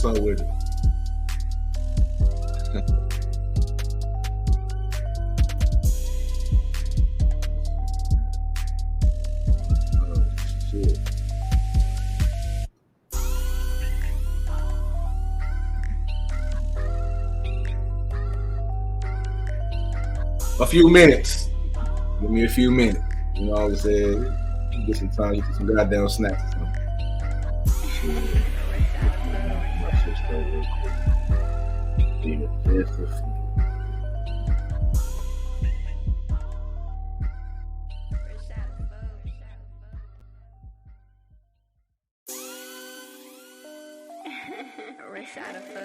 What's up with it? Oh, shit. A few minutes. Give me a few minutes. You know what I'm saying? Get some time, get some goddamn snacks or something. Shit. My shit straight real quick. Yeah, just a few. Rashada Food.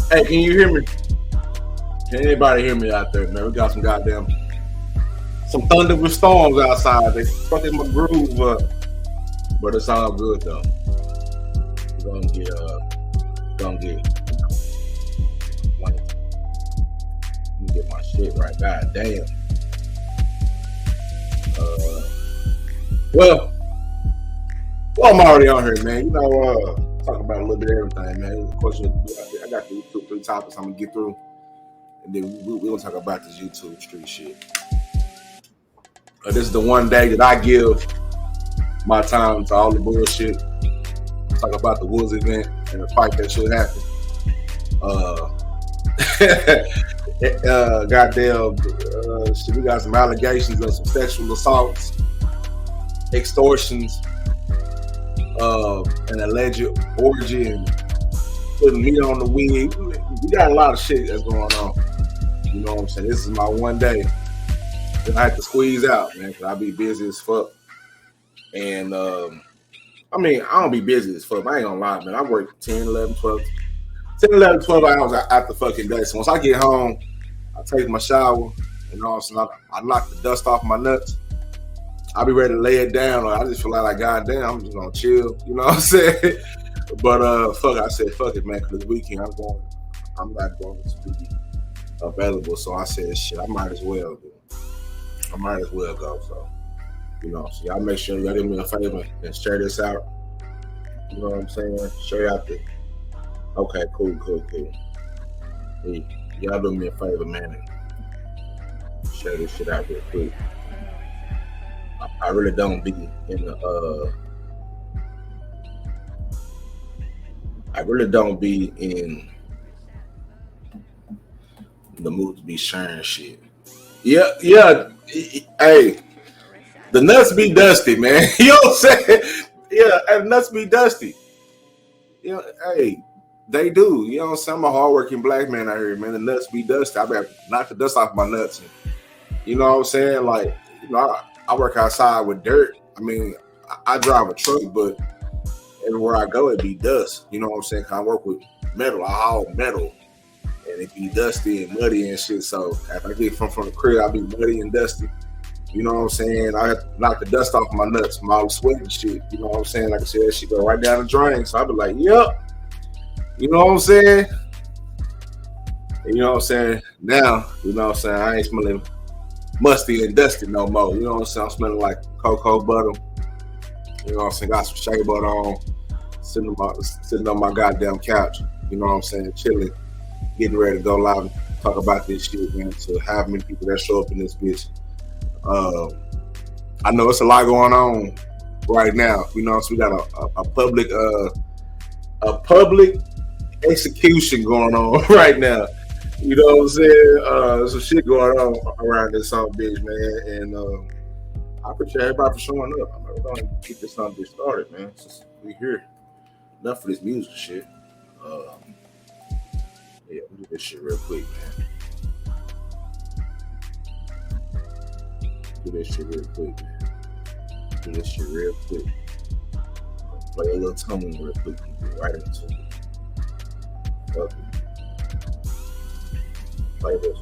Hey, can you hear me? Can anybody hear me out there, man? We got some thunder with storms outside. They fucking my groove up. But it's all good though. We're gonna get let me get my shit right. God damn. Well, I'm already on here, man. You know, talk about a little bit of everything, man. Of course, I got the 2-3 topics I'm gonna get through, and then we're gonna talk about this YouTube street shit. This is the one day that I give my time to all the bullshit. Talk about the Woods event and the fight that should happen. Shit, we got some allegations of some sexual assaults, extortions, an alleged orgy, and putting meat on the wing. We got a lot of shit that's going on. You know what I'm saying? This is my one day that I have to squeeze out, man, because I be busy as fuck. And I mean, I don't be busy as fuck. I ain't gonna lie, man. I work 10, 11, 12 hours out the fucking day. So once I get home, I take my shower, and all of a sudden I knock the dust off my nuts. I'll be ready to lay it down, or I just feel like goddamn, I'm just gonna chill. You know what I'm saying? But I said fuck it, man. Because this weekend I'm not going to be available. So I said shit, I might as well go. So you know, so y'all make sure y'all do me a favor and share this out. You know what I'm saying? Share out the. Okay, cool. Hey, y'all do me a favor, man, and share this shit out real quick. I really don't be in the I really don't be in the mood to be sharing shit. Yeah. Hey, the nuts be dusty, man. You know what I'm saying? Yeah, and the nuts be dusty. You know, hey, they do. You know what I'm saying? I'm a hardworking black man out here, man. The nuts be dusty. I better knock the dust off my nuts. And, you know what I'm saying? Like, you know, I work outside with dirt. I mean, I drive a truck, but everywhere I go, it be dust. You know what I'm saying? 'Cause I work with metal. I haul metal, and it be dusty and muddy and shit. So after I get from the crib, I be muddy and dusty. You know what I'm saying? I have to knock the dust off my nuts, my sweat and shit. You know what I'm saying? Like I said, that shit go right down the drain. So I be like, yep. You know what I'm saying? And you know what I'm saying? Now, you know what I'm saying? I ain't smelling musty and dusty no more. You know what I'm saying? I'm smelling like cocoa butter. You know what I'm saying? Got some shea butter on, sitting on my goddamn couch. You know what I'm saying? Chilling, getting ready to go live and talk about this shit, man. To have many people that show up in this bitch. I know it's a lot going on right now. You know, so we got a public execution going on right now. You know what I'm saying? There's some shit going on around this bitch, man. And I appreciate everybody for showing up. We're gonna keep this bitch started, man. Since we here. enough of this music shit. Yeah, let me do this shit real quick, man. Do this shit real quick, man. Do this shit real quick. Play a little tumbling real quick and get right into it. Fuck it. Play this.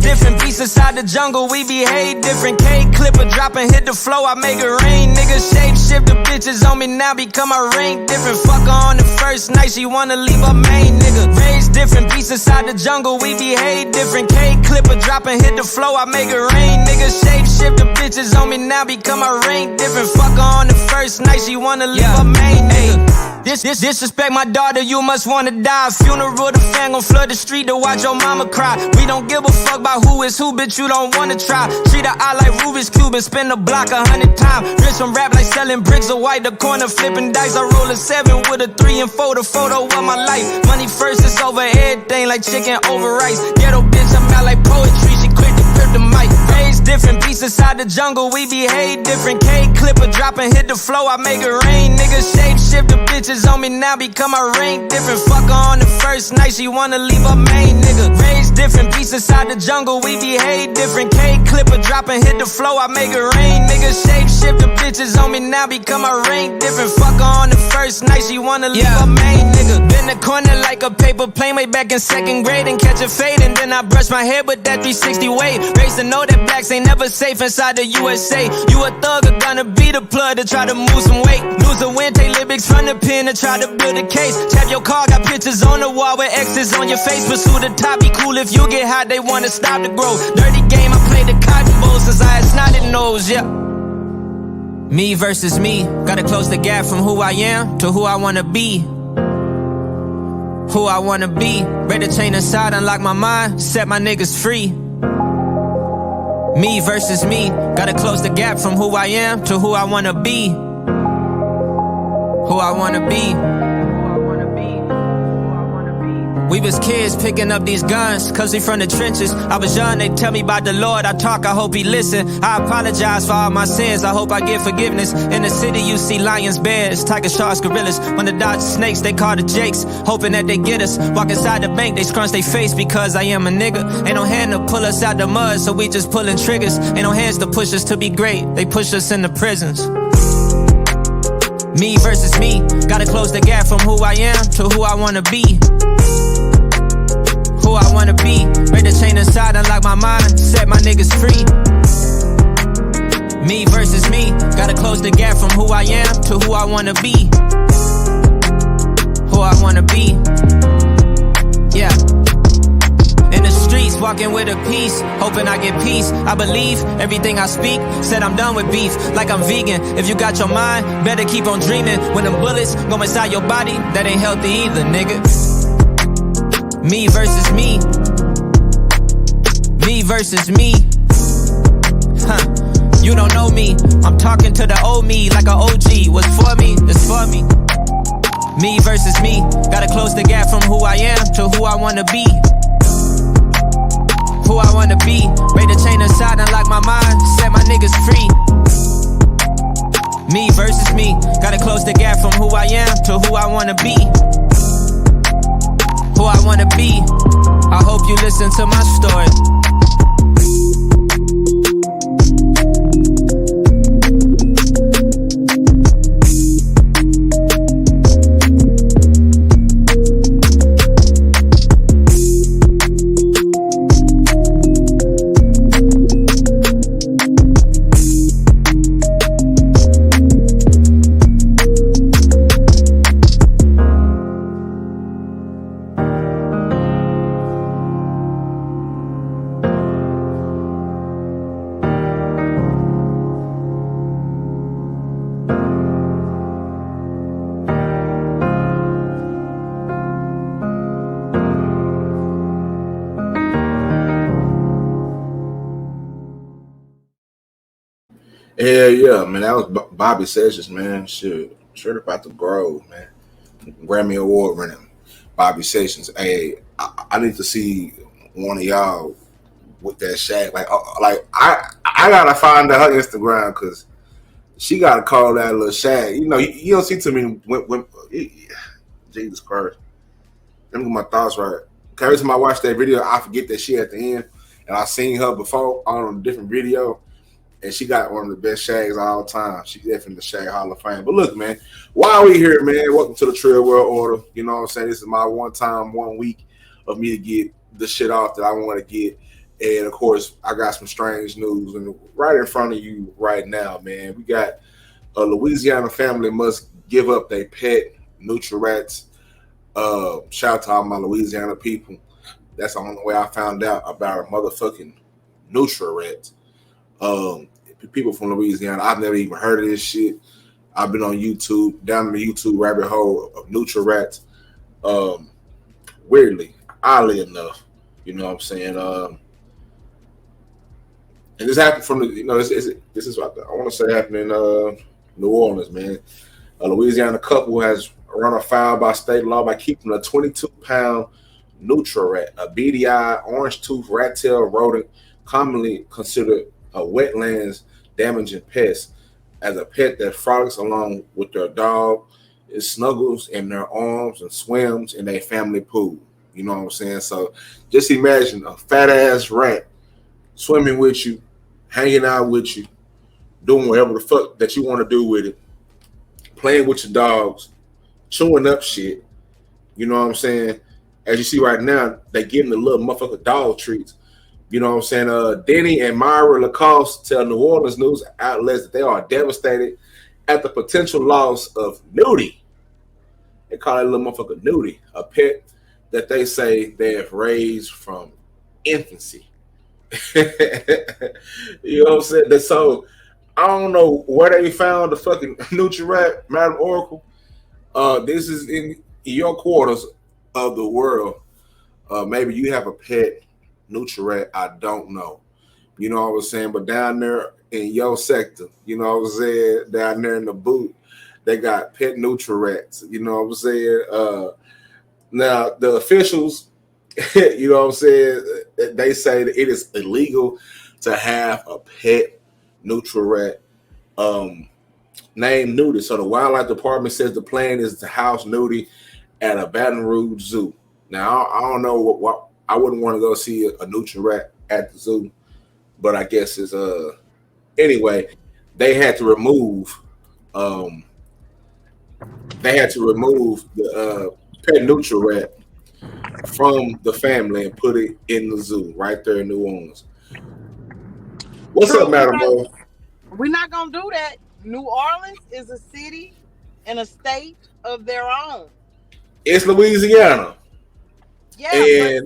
Different beasts inside the jungle, we behave different. K clipper dropping, hit the flow, I make it rain. Niggas shape shift the bitches on me now, become a rank different. Fuck her on the first night, she wanna leave her main nigga. Raised different beasts inside the jungle, we behave different. K clipper dropping, hit the flow, I make it rain. Niggas shape shift the bitches on me now, become a rank different. Fuck her on the first night, she wanna leave her main nigga. Disrespect my daughter, you must wanna die. Funeral, the fan gon' flood the street to watch your mama cry. We don't give a fuck about who is who, bitch, you don't wanna try. Treat her eye like Rubik's Cube and spin the block 100 times. Rich from rap like selling bricks of white, the corner flipping dice. I roll a 7 with a 3 and 4, the photo of my life. Money first, it's over everything like chicken over rice. Ghetto bitch, I'm out like poetry, she quick to grip the mic. Raised different beasts inside the jungle, we behave different. K clipper dropping, hit the flow, I make it rain. Niggas shape shift the bitches on me now, become a rank different. Fuck her on the first night, she wanna leave her main nigga. Raised different beasts inside the jungle, we behave different. K clipper dropping, hit the flow, I make it rain. Niggas shape shift the bitches on me now, become a rank different. Fuck her on the first night, she wanna leave her main nigga. Been the corner like a paper plane way back in 2nd grade and catch a fade, and then I brush my head with that 360 weight. Raised to know that blacks ain't never safe inside the USA. You a thug or gonna be the plug to try to move some weight. Lose a win, take lyrics from the pen to try to build a case. Tap your car, got pictures on the wall with X's on your face. Pursue the top, be cool if you get hot, they wanna stop the growth. Dirty game, I play the cotton bowl since I had snotted nose, yeah. Me versus me, gotta close the gap from who I am to who I wanna be. Who I wanna be, ready to chain inside, unlock my mind, set my niggas free. Me versus me, gotta close the gap from who I am to who I wanna be. Who I wanna be. We was kids picking up these guns, cause we from the trenches. I was young, they tell me about the Lord, I talk, I hope he listen. I apologize for all my sins, I hope I get forgiveness. In the city you see lions, bears, tiger sharks, gorillas. When the dodge snakes, they call the jakes, hoping that they get us. Walk inside the bank, they scrunch their face because I am a nigga. Ain't no hand to pull us out the mud, so we just pulling triggers. Ain't no hands to push us to be great, they push us into prisons. Me versus me, gotta close the gap from who I am to who I wanna be. Who I wanna be, ready to chain inside, unlock my mind, set my niggas free. Me versus me, gotta close the gap from who I am to who I wanna be. Who I wanna be, yeah. In the streets, walking with a peace, hoping I get peace. I believe everything I speak, said I'm done with beef, like I'm vegan. If you got your mind, better keep on dreaming. When them bullets go inside your body, that ain't healthy either, nigga. Me versus me. Me versus me. Huh. You don't know me. I'm talking to the old me like an OG. What's for me, it's for me. Me versus me. Gotta close the gap from who I am to who I wanna be. Who I wanna be. Ready to chain inside, unlock my mind, set my niggas free. Me versus me. Gotta close the gap from who I am to who I wanna be. Who I wanna be. I hope you listen to my story. Yeah, yeah, man. That was Bobby Sessions, man. Shit, straight up out the Grove, man. Grammy Award winning Bobby Sessions. Hey, I need to see one of y'all with that shack. Like I gotta find out her Instagram because she gotta call that little shack. You know, you don't see too many when Jesus Christ. Let me get my thoughts right. Every time I watch that video, I forget that she at the end, and I seen her before on a different video, and she got one of the best shags of all time. She definitely the Shag Hall of Fame. But look, man, why are we here, man? Welcome to the Trill World Order. You know what I'm saying? This is my 1 week of me to get the shit off that I want to get. And of course, I got some strange news, and right in front of you right now, man, we got a Louisiana family must give up their pet Nutri-Rats. Shout out to all my Louisiana people. That's the only way I found out about a motherfucking Nutri-Rats. People from Louisiana, I've never even heard of this shit. I've been on YouTube, down in the YouTube rabbit hole of Nutri-Rats. Weirdly, oddly enough, you know what I'm saying? And this happened from this is what I want to say happened in New Orleans, man. A Louisiana couple has run afoul by state law by keeping a 22-pound Nutri-Rat, a beady-eyed, orange-toothed rat-tail rodent, commonly considered a wetlands damaging pest, as a pet that frolics along with their dog. It snuggles in their arms and swims in their family pool. You know what I'm saying? So just imagine a fat-ass rat swimming with you, hanging out with you, doing whatever the fuck that you want to do with it, playing with your dogs, chewing up shit. You know what I'm saying? As you see right now, they giving the little motherfucker dog treats. You know what I'm saying? Denny and Myra Lacoste tell New Orleans news outlets that they are devastated at the potential loss of Nudie. They call that little motherfucker Nudie, a pet that they say they have raised from infancy. You know what I'm saying? So I don't know where they found the fucking Nutri-Rat, Madam Oracle. This is in your quarters of the world. Maybe you have a pet Nutri-Rat. I don't know. You know what I'm saying? But down there in your sector, you know what I'm saying? Down there in the boot, they got pet Nutri-Rats. You know what I'm saying? Now the officials, you know what I'm saying? They say that it is illegal to have a pet Nutri-Rat named Nudie. So the wildlife department says the plan is to house Nudie at a Baton Rouge zoo. Now I don't know what I wouldn't want to go see a Nutri-Rat at the zoo, but I guess it's anyway. They had to remove the pet Nutri-Rat from the family and put it in the zoo right there in New Orleans. What's up, Madam Mo? We're not gonna do that. New Orleans is a city and a state of their own. It's Louisiana. Yeah, they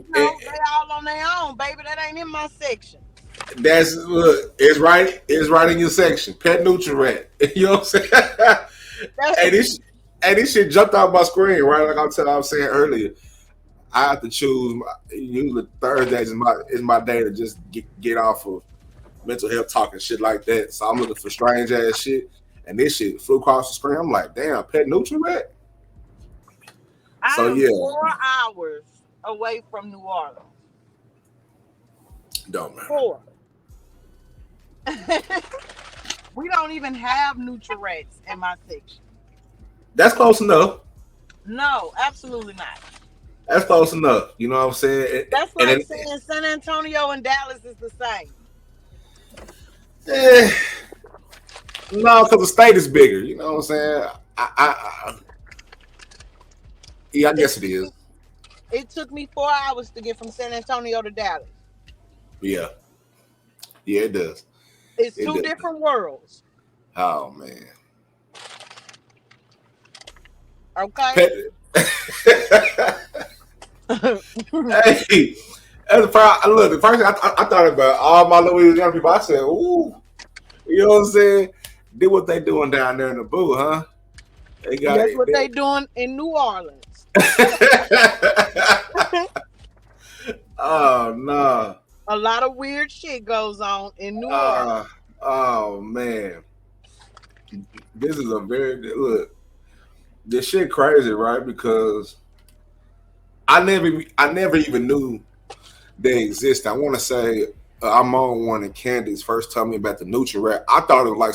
all on their own, baby. That ain't in my section. That's it's right in your section. Pet Nutri-Rat. You know what I'm saying? And this shit jumped out my screen, right? Like I was saying earlier. I have to choose. Usually Thursdays is my day to just get off of mental health talk and shit like that. So I'm looking for strange ass shit, and this shit flew across the screen. I'm like, damn, pet Nutri-Rat. So yeah, 4 hours away from New Orleans. Don't matter. 4. We don't even have Nutri-Rats in my section. That's close enough. No, absolutely not. That's close enough. You know what I'm saying? That's like saying San Antonio and Dallas is the same. No, because the state is bigger. You know what I'm saying? I guess it is. It took me 4 hours to get from San Antonio to Dallas. Yeah, it does. It's two different worlds. Oh man. Okay. Hey, look, the first thing I thought about all my Louisiana people, I said, ooh, you know what I'm saying? Did what they doing down there in the boo, huh? That's what they doing in New Orleans. Oh no. A lot of weird shit goes on in New Orleans. Oh man. This is a very look. This shit crazy, right? Because I never even knew they exist. I want to say I'm on one, and Candace first told me about the Nutri Rat. I thought it was like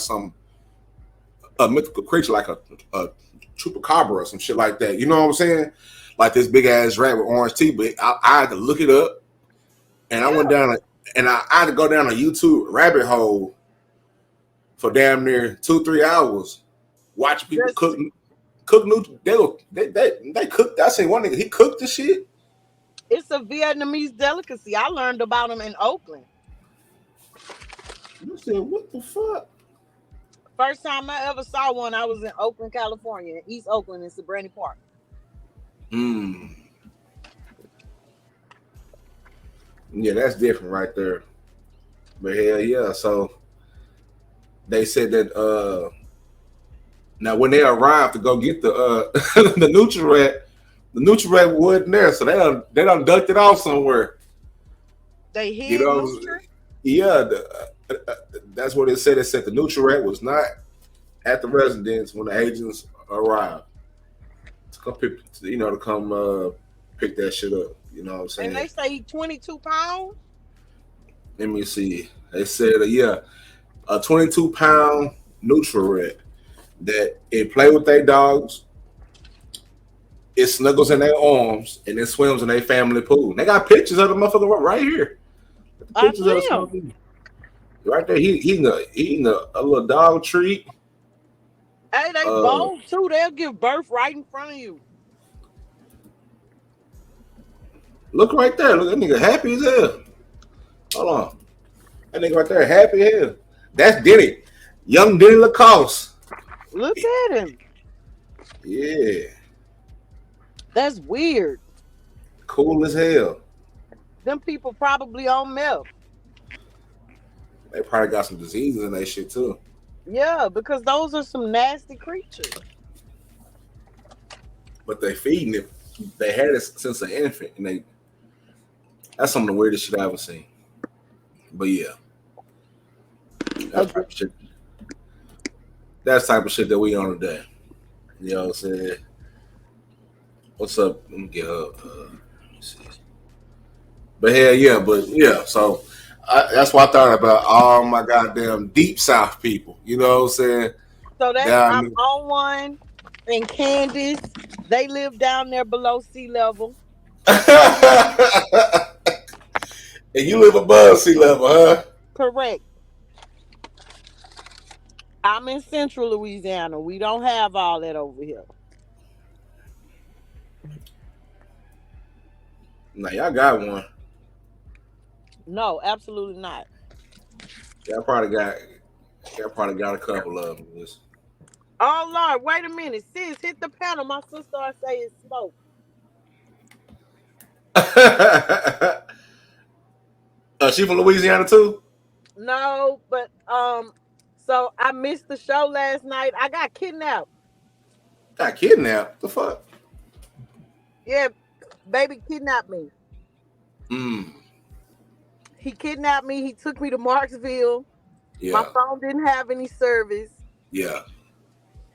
a mythical creature, like a chupacabra or some shit like that. You know what I'm saying? Like this big ass rat with orange teeth. But I had to look it up, and I went down and I had to go down a YouTube rabbit hole for damn near 2-3 hours, watching people cook Nutri. They cooked. I seen one nigga, he cooked the shit. It's a Vietnamese delicacy. I learned about them in Oakland. You said, what the fuck? First time I ever saw one, I was in Oakland, California, in East Oakland in Sabrina Park. Yeah, that's different right there. But hell yeah. So they said that now when they arrived to go get the the Nutri Rat wasn't there, so they done ducked it off somewhere. They hid Nutri? Yeah, that's what it said. It said the Nutri Rat was not at the residence when the agents arrived to come pick, to come pick that shit up. You know what I'm saying? And they say 22 pounds. Let me see. They said a 22-pound Nutri Rat that it play with their dogs. It snuggles in their arms and it swims in their family pool. They got pictures of the motherfucker right here. Pictures of the right there. He eating a little dog treat. Hey, they bold too. They'll give birth right in front of you. Look right there. Look, that nigga happy as hell. Hold on. That nigga right there happy as hell. That's Denny. Young Denny Lacoste. Look at him. Yeah. That's weird. Cool as hell. Them people probably on meth. They probably got some diseases in that shit too. Yeah, because those are some nasty creatures. But they feeding it. They had it since an infant, and that's some of the weirdest shit I ever seen. But yeah. That's type of shit. That's type of shit that we on today. You know what I'm saying? What's up? Let me get her. Let me see. But hell yeah, so that's what I thought about all my goddamn deep south people. You know what I'm saying? So I'm on one, and Candace, they live down there below sea level. And you live above sea level, huh? Correct. I'm in central Louisiana. We don't have all that over here. Now y'all got one. No, absolutely not. Y'all probably got a couple of them. Oh Lord, wait a minute. Sis, hit the panel. My sister I say it's smoke. She from Louisiana too? No, but so I missed the show last night. I got kidnapped. Got kidnapped? The fuck? Yeah, baby kidnapped me. He kidnapped me. He took me to Marksville. Yeah. My phone didn't have any service. Yeah.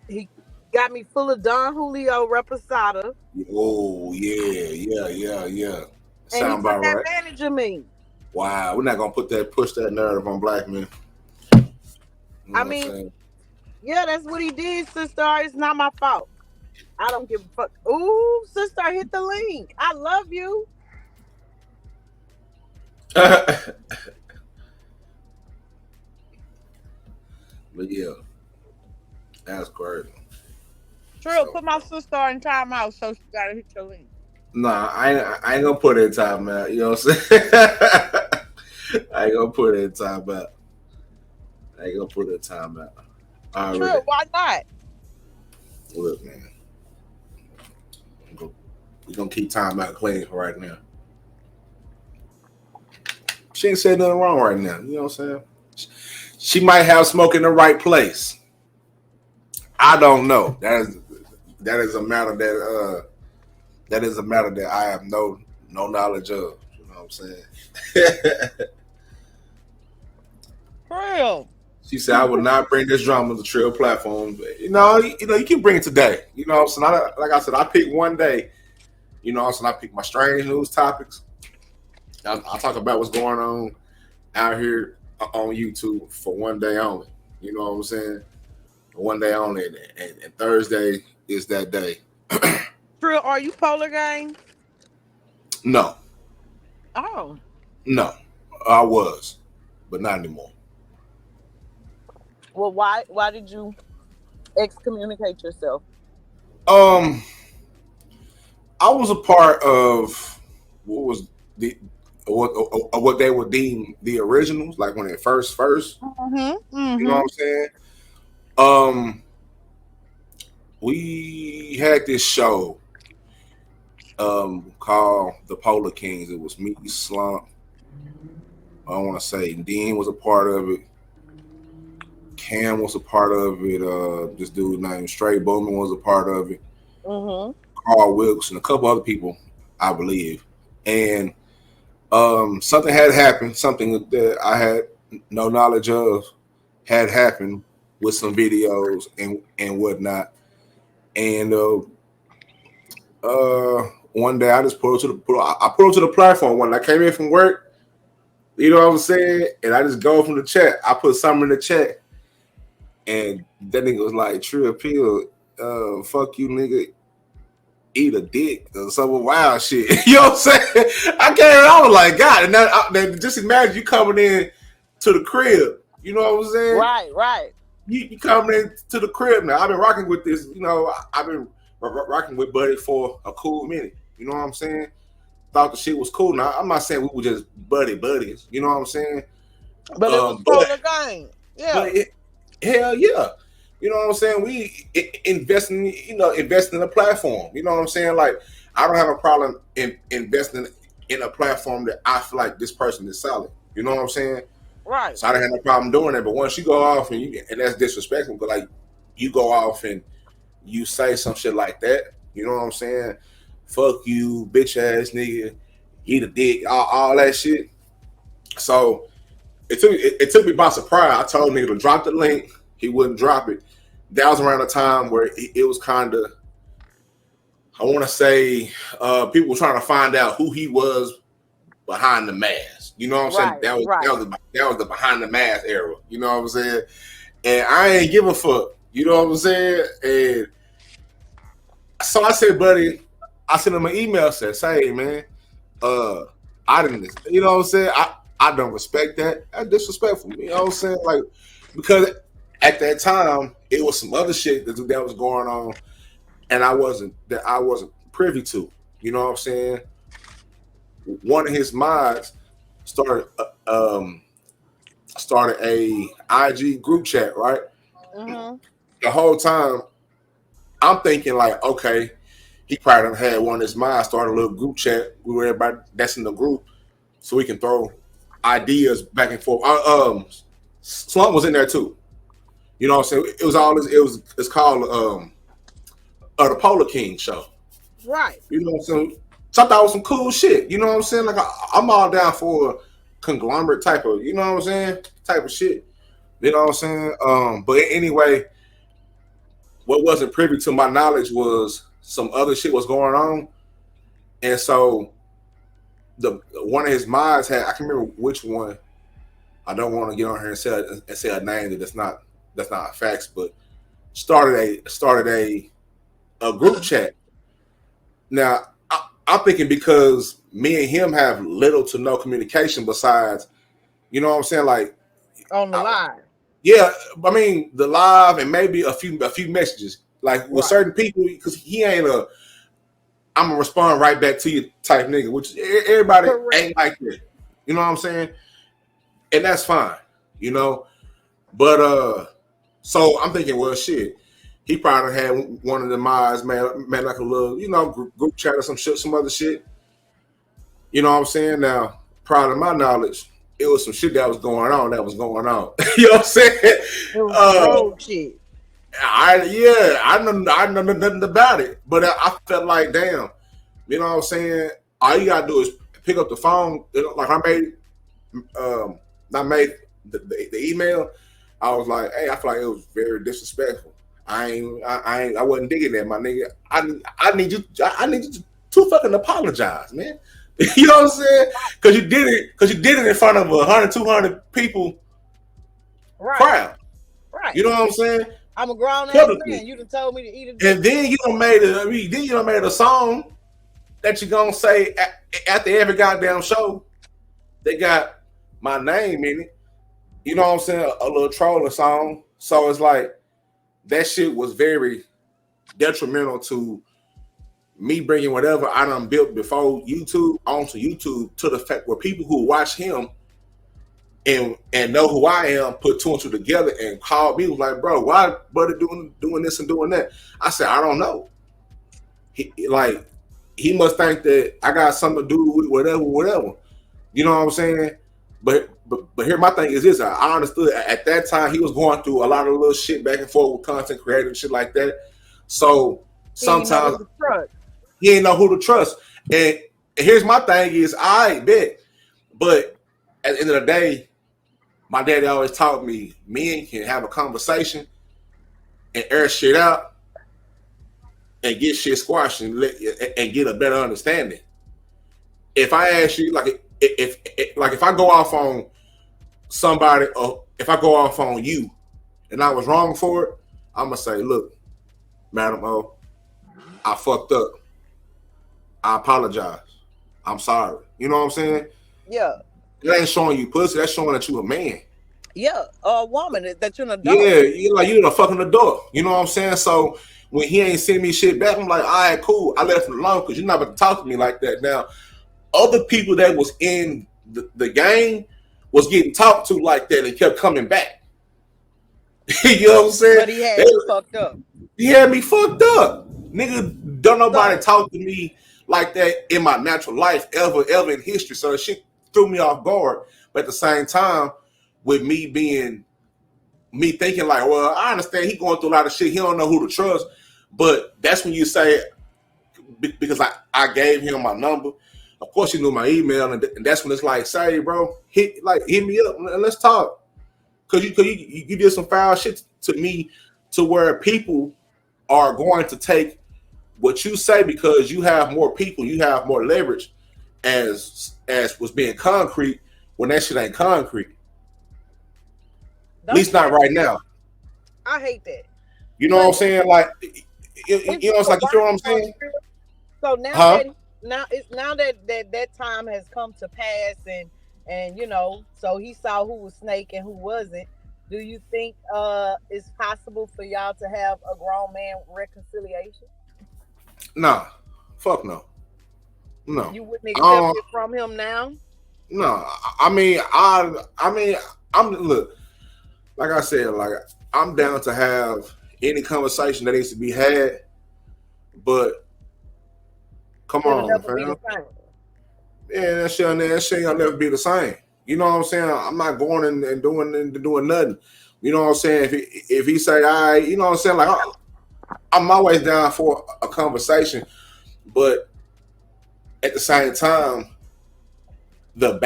He got me full of Don Julio Reposada. Oh, yeah. Sound about right. And he took advantage of me. Wow, we're not gonna push that narrative on black men. You know I mean, yeah, that's what he did, sister. It's not my fault. I don't give a fuck. Ooh, sister, hit the link. I love you. But yeah, that's crazy. Trill, put my sister in timeout, so she gotta hit your link. Nah, I ain't gonna put it in timeout. You know what I'm saying? I ain't gonna put it in timeout. Trill, why not? Look, man, we're gonna keep timeout clean for right now. She ain't said nothing wrong right now. You know what I'm saying? She might have smoke in the right place. I don't know. That is a matter that I have no knowledge of. You know what I'm saying? For real. She said, "I would not bring this drama to the Trill platform." But, you can bring it today. You know what I'm saying? Like I said, I picked one day You know, so I pick my strange news topics. I talk about what's going on out here on YouTube for one day only. You know what I'm saying? One day only, and Thursday is that day. Trill, are you Polar Gang? No, Oh, no, I was, but not anymore. well, why did you excommunicate yourself? Um, I was a part of what was the what they would deem the originals, like when it first. Mm-hmm. You know what Mm-hmm. I'm saying? Um, we had this show called The Polar Kings. It was me, Slump. I want to say Dean was a part of it. Cam was a part of it. This dude named Stray Bowman was a part of it. Mm-hmm. Carl Wilkes and a couple other people, I believe. And something had happened, something that I had no knowledge of had happened with some videos and whatnot. And one day I just pulled to the platform when I came in from work. You know what I'm saying? And I just go from the chat. I put something in the chat, and that nigga was like, "True appeal, fuck you, nigga, eat a dick or some wild shit." You know what I'm saying? I was like, God, and then just imagine you coming in to the crib. You know what I'm saying? Right. You coming in to the crib now. I've been rocking with this. You know, I've been rocking with Buddy for a cool minute. You know what I'm saying? Thought the shit was cool. Now I'm not saying we were just buddies. You know what I'm saying? But it was Polar Gang. Yeah. Hell yeah. You know what I'm saying? We invest in a platform. You know what I'm saying? Like, I don't have a problem in investing in a platform that I feel like this person is solid. You know what I'm saying? Right. So I don't have no problem doing that. But once you go off and that's disrespectful, but like you go off and you say some shit like that, you know what I'm saying? Fuck you, bitch ass nigga, eat a dick, all that shit. So it took me by surprise. I told nigga to drop the link. He wouldn't drop it. That was around a time where it was kind of, I want to say, people were trying to find out who he was behind the mask. You know what I'm saying? That was the behind the mask era. You know what I'm saying? And I ain't give a fuck. You know what I'm saying? And so I said, buddy, I sent him an email, said, "Say, man, I didn't, you know what I'm saying? I don't respect that. That's disrespectful. You know what I'm saying? Like, because at that time, it was some other shit that was going on, and I wasn't privy to. You know what I'm saying? One of his mods started a IG group chat, right? Mm-hmm. The whole time, I'm thinking like, okay, he probably had one of his mods start a little group chat with everybody that's in the group, so we can throw ideas back and forth. Slump was in there too. You know what I'm saying? It was all this. It's called the Polar King show. Right. You know what I'm saying? So I thought it was some cool shit. You know what I'm saying? Like I'm all down for a conglomerate type of, you know what I'm saying? Type of shit. You know what I'm saying? But anyway, what wasn't privy to my knowledge was some other shit was going on, and so one of his mods had, I can remember which one. I don't want to get on here and say a name that's not facts, but started a group chat. Now I'm thinking because me and him have little to no communication besides, you know what I'm saying, like On the live. Yeah, I mean the live and maybe a few messages. Like with certain people, because he ain't I'm gonna respond right back to you type nigga, which everybody ain't like that. You know what I'm saying? And that's fine, you know. But so I'm thinking, well, shit, he probably had one of the mods made like a little, you know, group chat or some other shit. You know what I'm saying? Now, prior to my knowledge, it was some shit that was going on. You know what I'm saying? It was shit. I know nothing about it, but I felt like, damn, you know what I'm saying? All you gotta do is pick up the phone. Like I made the email. I was like, hey, I feel like it was very disrespectful. I wasn't digging that, my nigga. I need you to fucking apologize, man. You know what I'm saying? Because you did it in front of 100, 200 people crowd. Right. You know what I'm saying? I'm a grown ass man. You done told me to eat it. And then you done made a song that you gonna say after every goddamn show. They got my name in it. You know what I'm saying? A little trolling song. So it's like that shit was very detrimental to me bringing whatever I done built before YouTube onto YouTube, to the fact where people who watch him and know who I am put two and two together and called me, was like, bro, why brother doing this and doing that? I said, I don't know. He must think that I got something to do with whatever. You know what I'm saying? But here my thing is this: I understood at that time he was going through a lot of little shit back and forth with content creators and shit like that. So sometimes he didn't know who to trust. And here's my thing is, I bet, but at the end of the day, my daddy always taught me men can have a conversation and air shit out and get shit squashed and get a better understanding. If I ask you, like, if I go off on somebody, or if I go off on you and I was wrong for it, I'm gonna say, look, Madam O, I fucked up. I apologize. I'm sorry. You know what I'm saying? Yeah. It ain't showing you pussy. That's showing that you a man. Yeah, a woman that you're an adult. Yeah, you're a fucking adult. You know what I'm saying? So when he ain't sending me shit back, I'm like, all right, cool. I left him alone because you're not about to talk to me like that. Now, other people that was in the game was getting talked to like that and kept coming back. You know what I'm saying? But he had you fucked up. He had me fucked up. Nigga, don't nobody talk to me like that in my natural life ever in history. So shit threw me off guard. But at the same time, with me thinking like, well, I understand he going through a lot of shit. He don't know who to trust. But that's when you say, because I gave him my number. Of course, he knew my email, and that's when it's like, say, bro, hit me up and let's talk. Cause you did some foul shit to me, to where people are going to take what you say because you have more people, you have more leverage, as was being concrete when that shit ain't concrete. At least not right now. I hate that. You know what I'm saying? Like, you know, it's like, you know what I'm saying? So now now that time has come to pass, and you know, so he saw who was snake and who wasn't. Do you think it's possible for y'all to have a grown man reconciliation? Nah, fuck no. No. You wouldn't accept it from him now? No, I mean, I'm look, like I said, like, I'm down to have any conversation that needs to be had, but come on, fam. Yeah, that shit will never be the same. You know what I'm saying? I'm not going and doing nothing. You know what I'm saying? If he say, all right, you know what I'm saying? Like, I'm always down for a conversation, but at the same time, the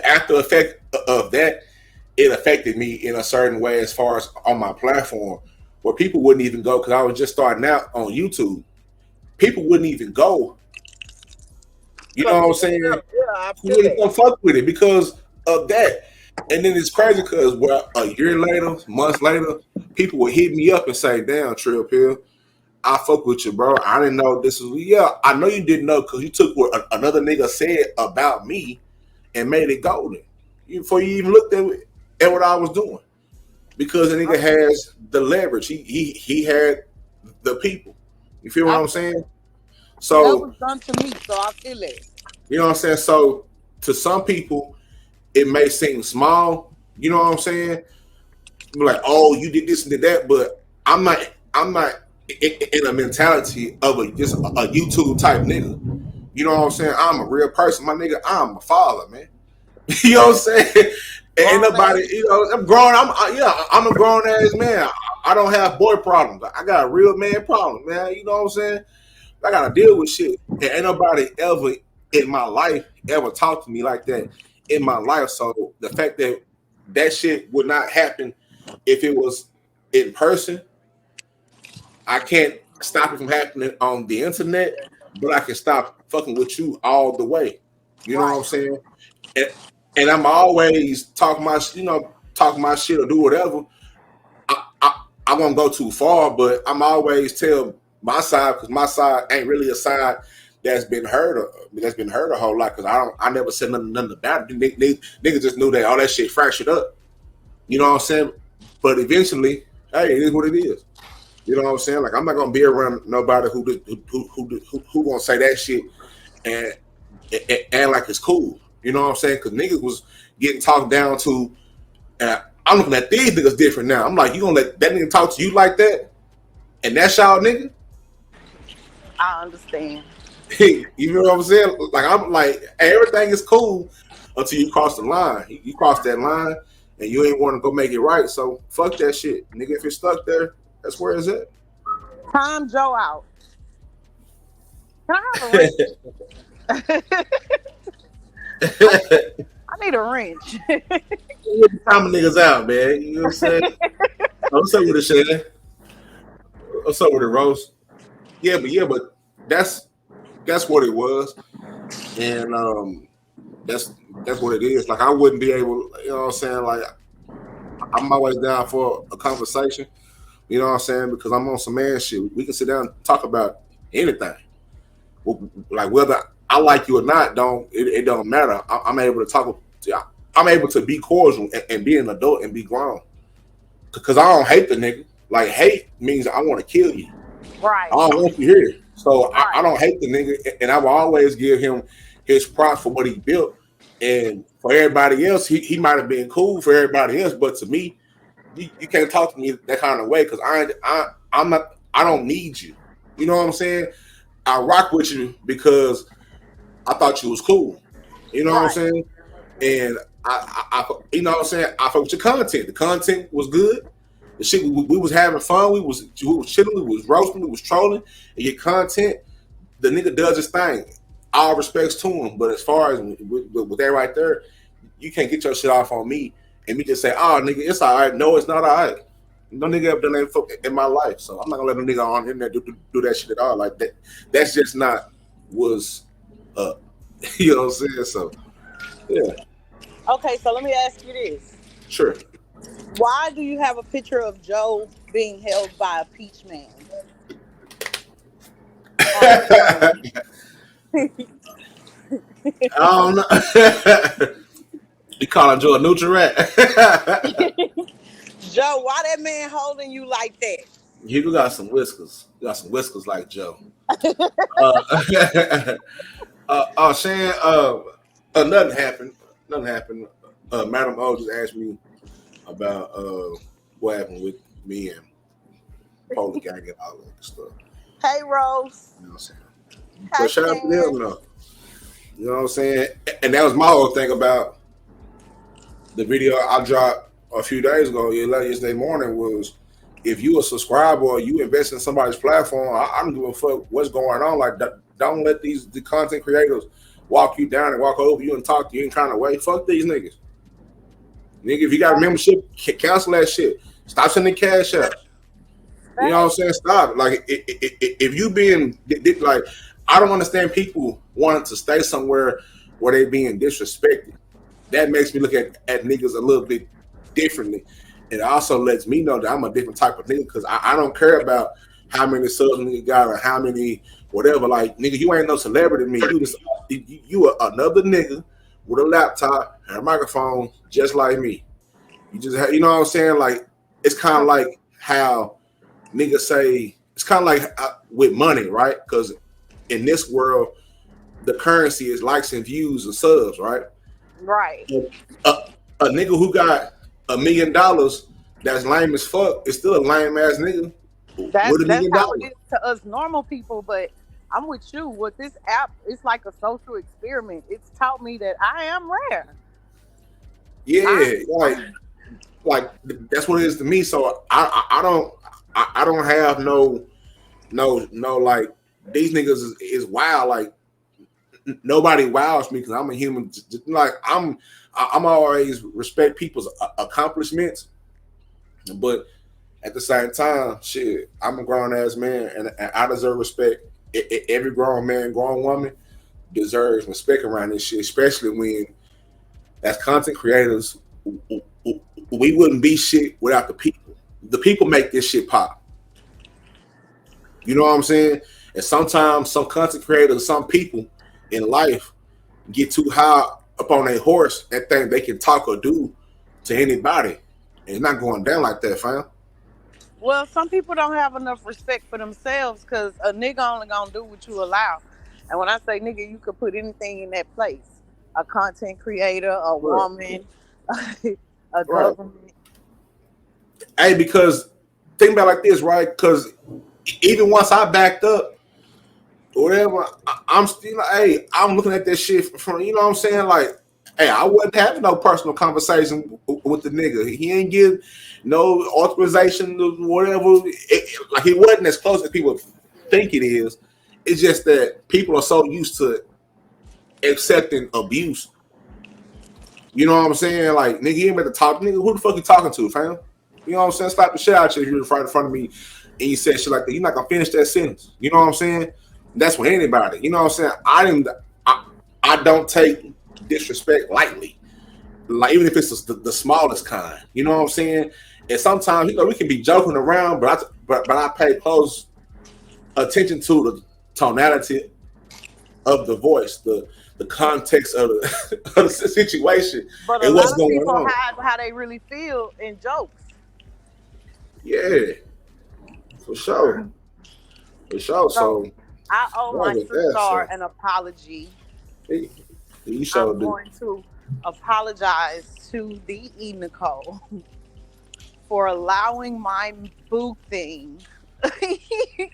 after effect of that, it affected me in a certain way as far as on my platform, where people wouldn't even go, because I was just starting out on YouTube. People wouldn't even go. You know what I'm saying? Yeah, you wouldn't come fuck with it because of that. And then it's crazy because a year later, months later, people would hit me up and say, damn, Trill Pill, I fuck with you, bro. I didn't know this was, I know you didn't know because you took what another nigga said about me and made it golden before you even looked at what I was doing. Because the nigga has the leverage. He had the people. You feel what I'm saying? So that was done to me, so I feel it. You know what I'm saying? So to some people, it may seem small. You know what I'm saying? Like, oh, you did this and did that, but I'm not in a mentality of just a YouTube type nigga. You know what I'm saying? I'm a real person, my nigga. I'm a father, man. You know what I'm saying? Ain't nobody, you know, I'm grown. I'm a grown ass man. I don't have boy problems. I got a real man problem, man. You know what I'm saying? I gotta deal with shit. And ain't nobody ever in my life ever talked to me like that in my life. So the fact that shit would not happen if it was in person, I can't stop it from happening on the internet. but I can stop fucking with you all the way. You know Right. what I'm saying? And I'm always talking my shit or do whatever. I won't go too far, but I'm always tell my side because my side ain't really a side that's been hurt a whole lot because I never said nothing about it. Niggas just knew that all that shit fractured up. You know what I'm saying? But eventually, hey, it is what it is. You know what I'm saying? Like I'm not gonna be around nobody who gonna say that shit and like it's cool. You know what I'm saying? Because niggas was getting talked down to. And I'm looking at these niggas different now. I'm like, you gonna let that nigga talk to you like that? And that's y'all nigga? I understand. You know what I'm saying? Like I'm like, everything is cool until you cross the line. You cross that line and you ain't want to go make it right. So fuck that shit. Nigga, if it's stuck there, that's where it's at. Time Joe out. Can I have a wrench? I need a wrench. Time niggas out, man. You know what I'm saying? What's up with it, Shannon? What's up with it, Rose? Yeah, but that's what it was. And that's what it is. Like I wouldn't be able, you know what I'm saying? Like I'm always down for a conversation. You know what I'm saying? Because I'm on some man shit. We can sit down and talk about anything. Like whether I like you or not, it don't matter. I'm able to talk. I'm able to be cordial and be an adult and be grown. Because I don't hate the nigga. Like hate means I want to kill you. Right. I don't want you here. So right. I don't hate the nigga, and I will always give him his props for what he built. And for everybody else, he might have been cool for everybody else, but to me, you can't talk to me that kind of way because I don't need you. You know what I'm saying? I rock with you because I thought you was cool. You know what I'm saying? And I you know what I'm saying? I fuck with your content. The content was good. The shit we was having fun. We was chilling. We was roasting. We was trolling. And your content, the nigga does his thing. All respects to him. But as far as with that right there, you can't get your shit off on me and me just say, "Oh, nigga, it's all right." No, it's not all right. No nigga ever done that in my life, so I'm not gonna let no nigga on in there do that shit at all. Like that. That's just not was. You know what I'm saying? So, yeah. Okay, so let me ask you this. Sure. Why do you have a picture of Joe being held by a peach man? I don't know. You calling Joe a neutral rat? Joe, why that man holding you like that? You got some whiskers. You got some whiskers like Joe. Shan, nothing happened. Nothing happened. Madam O just asked me about what happened with me and Polar Gang and all that stuff. Hey, Rose. You know what I'm saying? But shout out to them, though. You know what I'm saying? And that was my whole thing about the video I dropped a few days ago, yesterday morning, was if you a subscriber or you invest in somebody's platform, I don't give a fuck what's going on. Like, don't let the content creators walk you down and walk over you and talk to you and trying to wait. Fuck these niggas. Nigga, if you got a membership, cancel that shit. Stop sending cash out. You know what I'm saying? Stop. Like, if you being like, I don't understand people wanting to stay somewhere where they being disrespected. That makes me look at niggas a little bit differently. It also lets me know that I'm a different type of nigga because I don't care about how many subs nigga got or how many whatever. Like, nigga, you ain't no celebrity to me. You are another nigga with a laptop and a microphone just like me. You just have, you know what I'm saying? Like, it's kind of like how niggas say, it's kind of like with money, right? Because in this world, the currency is likes and views and subs, right? Right. A nigga who got $1 million that's lame as fuck is still a lame ass nigga. That's how it is to us normal people, but I'm with you. With this app, it's like a social experiment. It's taught me that I am rare. Yeah, like that's what it is to me. So I don't have no like these niggas is wild. Like nobody wows me because I'm a human. Like I'm always respect people's accomplishments, but at the same time, shit, I'm a grown ass man and I deserve respect every grown man, grown woman deserves respect around this shit, especially when, as content creators, we wouldn't be shit without the people. The people make this shit pop. You know what I'm saying? And sometimes some content creators, some people in life get too high up on their horse and think they can talk or do to anybody. And it's not going down like that, fam. Well, some people don't have enough respect for themselves because a nigga only gonna do what you allow. And when I say nigga, you could put anything in that place. A content creator, a woman, a government. Hey, because think about it like this, right? Because even once I backed up, or whatever, I'm still like, hey, I'm looking at this shit from, you know what I'm saying? Like, hey, I wasn't having no personal conversation with the nigga. He ain't give no authorization to whatever. Like, he wasn't as close as people think it is. It's just that people are so used to accepting abuse. You know what I'm saying? Like, nigga, you ain't about to talk. Nigga, who the fuck you talking to, fam? You know what I'm saying? Slap the shit out you if you're right in front of me and you said shit like that. You're not gonna finish that sentence. You know what I'm saying? That's with anybody. You know what I'm saying? I don't take disrespect lightly. Like, even if it's the smallest kind. You know what I'm saying? And sometimes, you know, we can be joking around, but I pay close attention to the tonality of the voice, the context of the situation, but and a what's lot of going people on. hide how they really feel in jokes. Yeah, for sure. For sure. So I owe my sister an apology. You sure I'm do. going to apologize to the E Nicole for allowing my boo thing to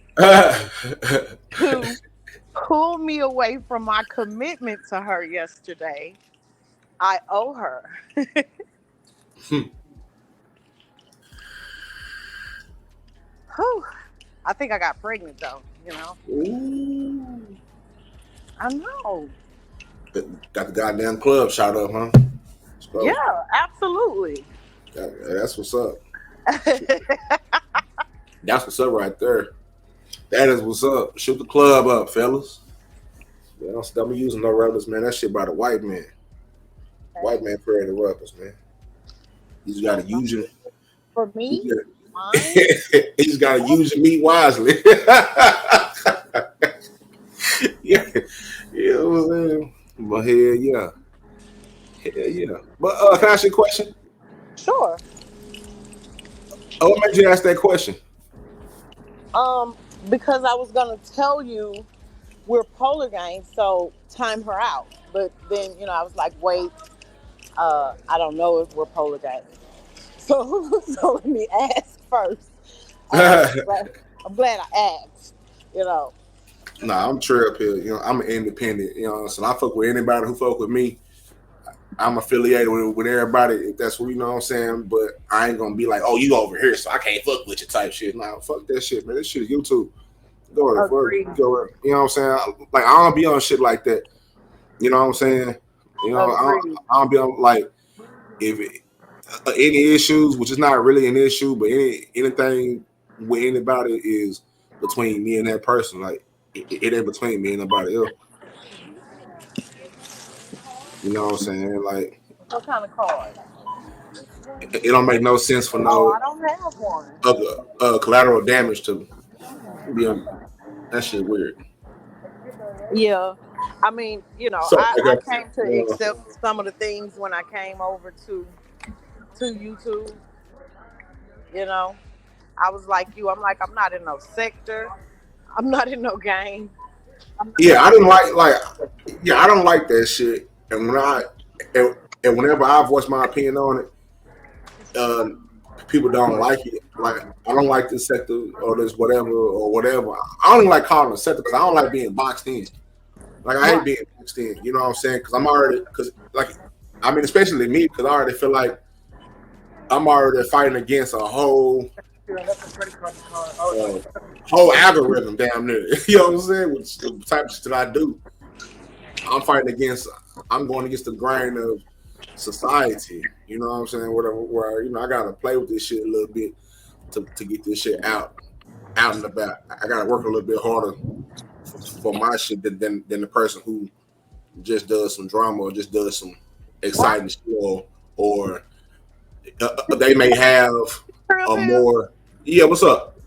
pull me away from my commitment to her yesterday. I owe her. Whew. I think I got pregnant though, you know. Ooh. I know. Got the goddamn club shot up, huh? Yeah, absolutely. That's what's up. That's what's up right there. That is what's up. Shoot the club up, fellas. Yeah, don't be using no rubbers, man. That shit by the white man. White man created rubbers, man. You just gotta use it. For me, you just gotta use your meat wisely. Yeah, you know what I'm saying? But hell yeah. But can I ask you a question? Sure. Oh, what made you ask that question? Because I was gonna tell you we're Polar Gang, so time her out. But then, you know, I was like, wait, I don't know if we're Polar Gang. So let me ask first. I'm glad I asked, you know. Nah, I'm true up here. You know, I'm independent. You know, so I fuck with anybody who fuck with me. I'm affiliated with everybody. If that's what you know what I'm saying. But I ain't gonna be like, oh, you over here, so I can't fuck with you type shit. Nah, fuck that shit, man. This shit is YouTube. Go there, you know what I'm saying? Like, I don't be on shit like that. You know what I'm saying? You know, I don't be on like if any issues, which is not really an issue, but anything with anybody is between me and that person. Like, it ain't between me and nobody else. You know what I'm saying? Like, what kind of card? It don't make no sense for no. I don't have one. Collateral damage to be on. That shit weird. Yeah, I mean, you know, I came to accept some of the things when I came over to YouTube. You know, I was like you. I'm like, I'm not in no sector. I'm not in no gang. Yeah, I didn't I don't like that shit. And whenever I voice my opinion on it, people don't like it. Like, I don't like this sector or this whatever or whatever. I don't like calling it a sector because I don't like being boxed in. Like, I hate being boxed in. You know what I'm saying? Because especially me, because I already feel like I'm already fighting against a whole algorithm damn near. You know what I'm saying? With the type of shit that I do. I'm going against the grain of society. You know what I'm saying? Where you know, I gotta play with this shit a little bit to get this shit out and about. I gotta work a little bit harder for my shit than the person who just does some drama or just does some exciting shit, or they may have a more. Yeah, what's up?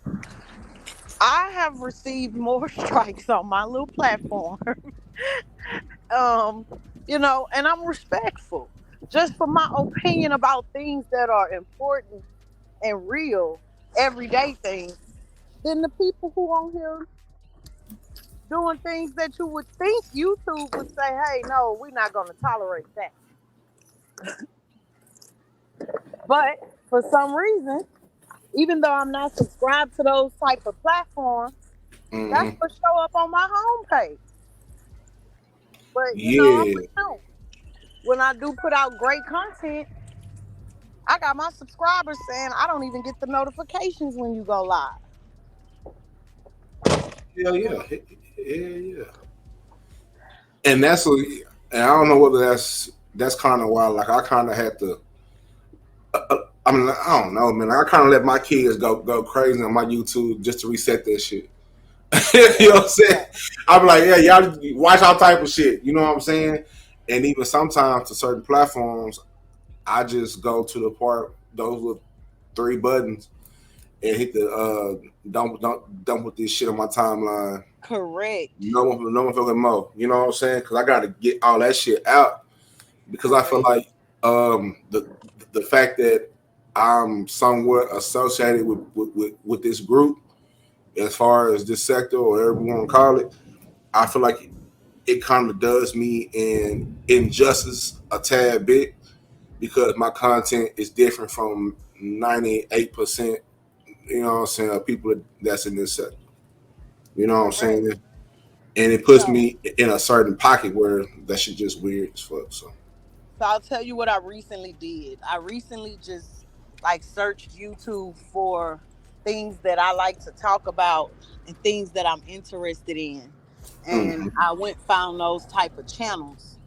I have received more strikes on my little platform. And I'm respectful just for my opinion about things that are important and real, everyday things, than the people who on here doing things that you would think YouTube would say, hey, no, we're not going to tolerate that. But for some reason, even though I'm not subscribed to those type of platforms, that's what show up on my homepage. But you know, when I do put out great content, I got my subscribers saying I don't even get the notifications when you go live. Yeah. And and I don't know whether that's kind of why. Like I kind of had to. I mean, I don't know, man. I kind of let my kids go crazy on my YouTube just to reset that shit. You know what I'm saying? I'm like, yeah, y'all watch all type of shit. You know what I'm saying? And even sometimes to certain platforms, I just go to the part, those with 3 buttons, and hit the don't put this shit on my timeline. Correct. No one fucking more. You know what I'm saying? Because I got to get all that shit out because I feel like the fact that I'm somewhat associated with this group, as far as this sector or whatever you want to call it, I feel like it kind of does me an injustice a tad bit because my content is different from 98%, you know what I'm saying, of people that's in this sector. You know what I'm saying? And it puts me in a certain pocket where that shit just weird as fuck. So I'll tell you what I recently did. I recently just searched YouTube for things that I like to talk about and things that I'm interested in. And I found those type of channels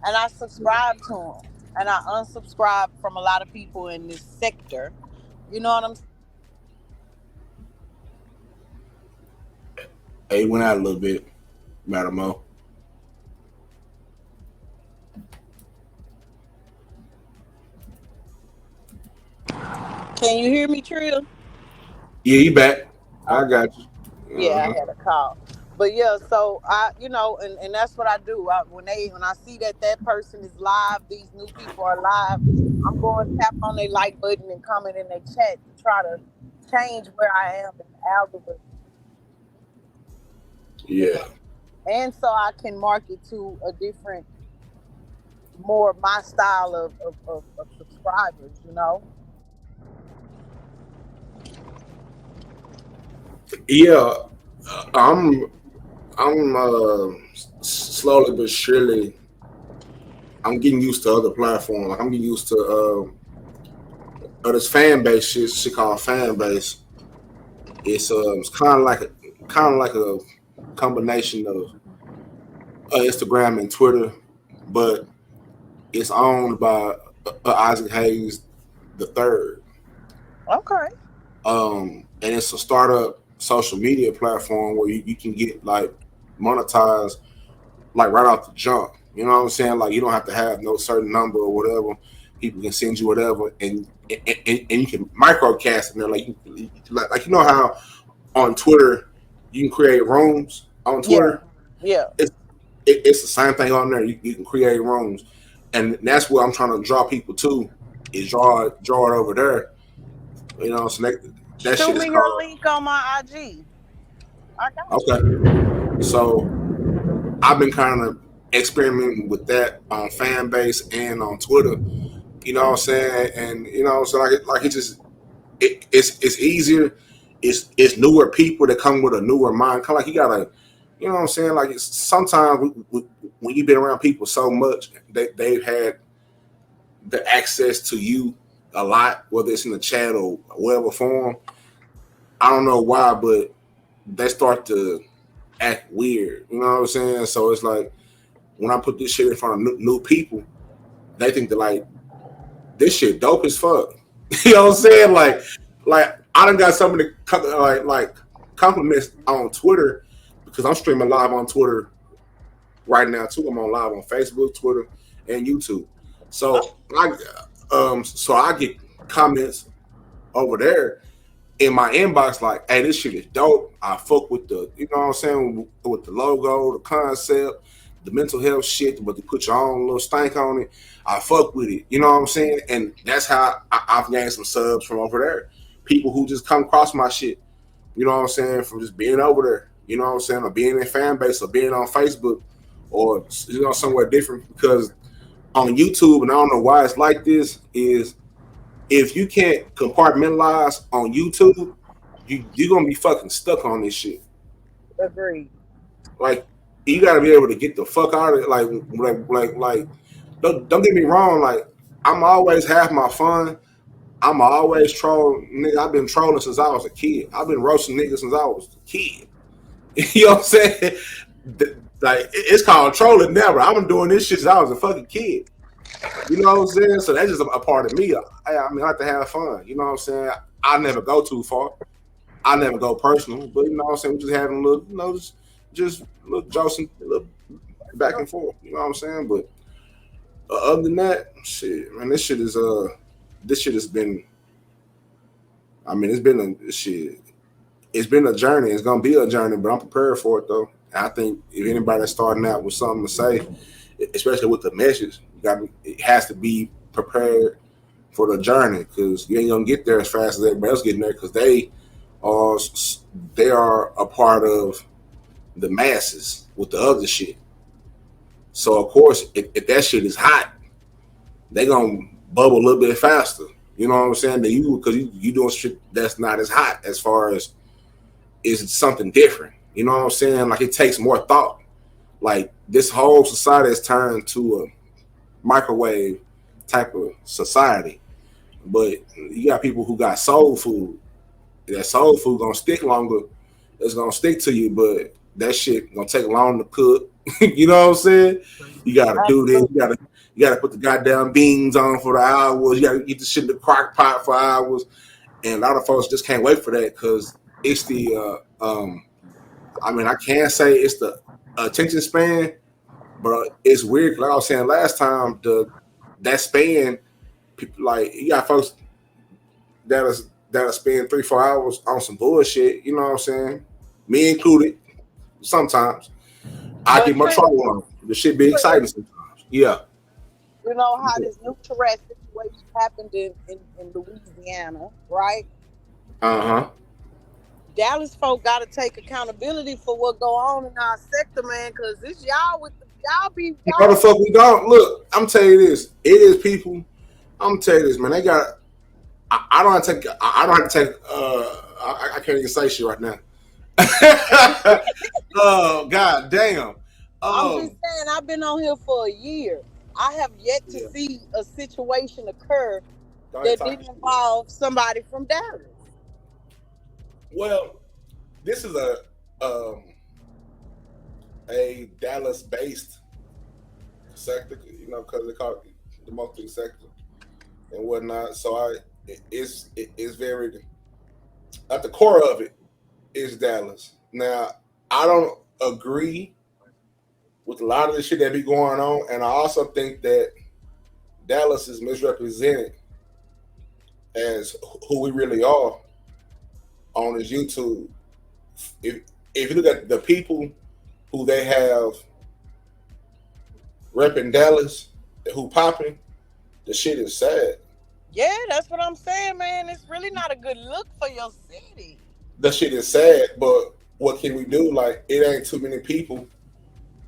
and I subscribed to them. And I unsubscribed from a lot of people in this sector. You know what I'm saying? Hey, went out a little bit, Madam O. Can you hear me, Trill? Yeah, you back. I got you. Yeah, I had a call. But yeah, so I, and that's what I do. When I see that person is live, these new people are live, I'm going to tap on their like button and comment in their chat to try to change where I am in the algorithm. Yeah. And so I can market to a different, more my style of subscribers, Yeah, I'm slowly but surely I'm getting used to other platforms. Like I'm getting used to this fan base shit called fan base. It's kind of like a combination of Instagram and Twitter, but it's owned by Isaac Hayes III. Okay. And it's a startup social media platform where you can get monetized right off the jump. You know what I'm saying? Like you don't have to have no certain number or whatever. People can send you whatever, and you can microcast in there. Like you know how on Twitter you can create rooms on Twitter. Yeah. It's the same thing on there. You can create rooms, and that's what I'm trying to draw people to. Is draw it over there. You know, so that shoot me your link on my IG. I got you. Okay. So I've been kind of experimenting with that on fan base and on Twitter. You know what I'm saying? And so it's easier. It's newer people that come with a newer mind. Kind of like you gotta, you know what I'm saying? Like sometimes when you've been around people so much, they've had the access to you a lot, whether it's in the chat or whatever form. I don't know why, but they start to act weird. You know what I'm saying? So it's like when I put this shit in front of new people, they think that this shit dope as fuck. You know what I'm saying? Like I done got somebody like compliments on Twitter because I'm streaming live on Twitter right now too. I'm on live on Facebook, Twitter, and YouTube. So I get comments over there in my inbox like, hey, this shit is dope. I fuck with the, you know what I'm saying, with the logo, the concept, the mental health shit, but to put your own little stank on it. I fuck with it. You know what I'm saying? And that's how I've gained some subs from over there. People who just come across my shit, you know what I'm saying, from just being over there, you know what I'm saying, or being in fan base or being on Facebook or, you know, somewhere different. Because on YouTube, and I don't know why it's like this, is if you can't compartmentalize on YouTube, you're gonna be fucking stuck on this shit. Agreed. Like, you gotta be able to get the fuck out of it. Like don't get me wrong. Like, I'm always have my fun. I'm always troll. Nigga, I've been trolling since I was a kid. I've been roasting niggas since I was a kid. You know what I'm saying? Like, it's called trolling never. I've been doing this shit since I was a fucking kid. You know what I'm saying? So that's just a part of me. I mean, I like to have fun. You know what I'm saying? I never go too far. I never go personal. But you know what I'm saying? We just having a little, you know, just little jokes and little back and forth. You know what I'm saying? But other than that, shit, man, this shit has been. I mean, it's been a shit. It's been a journey. It's gonna be a journey, but I'm prepared for it though. And I think if anybody's starting out with something to say, especially with the message, it has to be prepared for the journey, because you ain't gonna get there as fast as everybody else getting there, because they are a part of the masses with the other shit. So of course, if that shit is hot, they gonna bubble a little bit faster. You know what I'm saying? Than you, because you doing shit that's not as hot, as far as is something different. You know what I'm saying? Like, it takes more thought. Like, this whole society has turned to a microwave type of society, but you got people who got soul food. That soul food gonna stick longer. It's gonna stick to you, but that shit gonna take long to cook. You know what I'm saying? You gotta do this. You gotta put the goddamn beans on for the hours. You gotta eat the shit in the crock pot for hours. And a lot of folks just can't wait for that, because it's the I mean, I can't say it's the attention span, but it's weird. Like I was saying last time, that span, people, like, you got folks that'll spend 3-4 hours on some bullshit. You know what I'm saying? Me included. Sometimes I get my trouble on. The shit be exciting sometimes. Yeah. You know how this new Tourette situation happened in Louisiana, right? Uh-huh. Dallas folk got to take accountability for what go on in our sector, man, because it's y'all with y'all be. What the fuck we don't? Look, I'm telling you this. It is people. I'm telling you this, man. They got. I don't have to take. I don't have to take. I can't even say shit right now. Oh, god damn. I'm just saying, I've been on here for a year. I have yet to see a situation occur that didn't involve somebody from Dallas. Well, this is a Dallas-based sector, you know, because they call it the multi sector and whatnot. So it's very, at the core of it is Dallas. Now, I don't agree with a lot of the shit that be going on, and I also think that Dallas is misrepresented as who we really are on this YouTube. If you look at the people who they have repping Dallas, who popping, the shit is sad. Yeah, that's what I'm saying, man. It's really not a good look for your city. The shit is sad, but what can we do? Like, it ain't too many people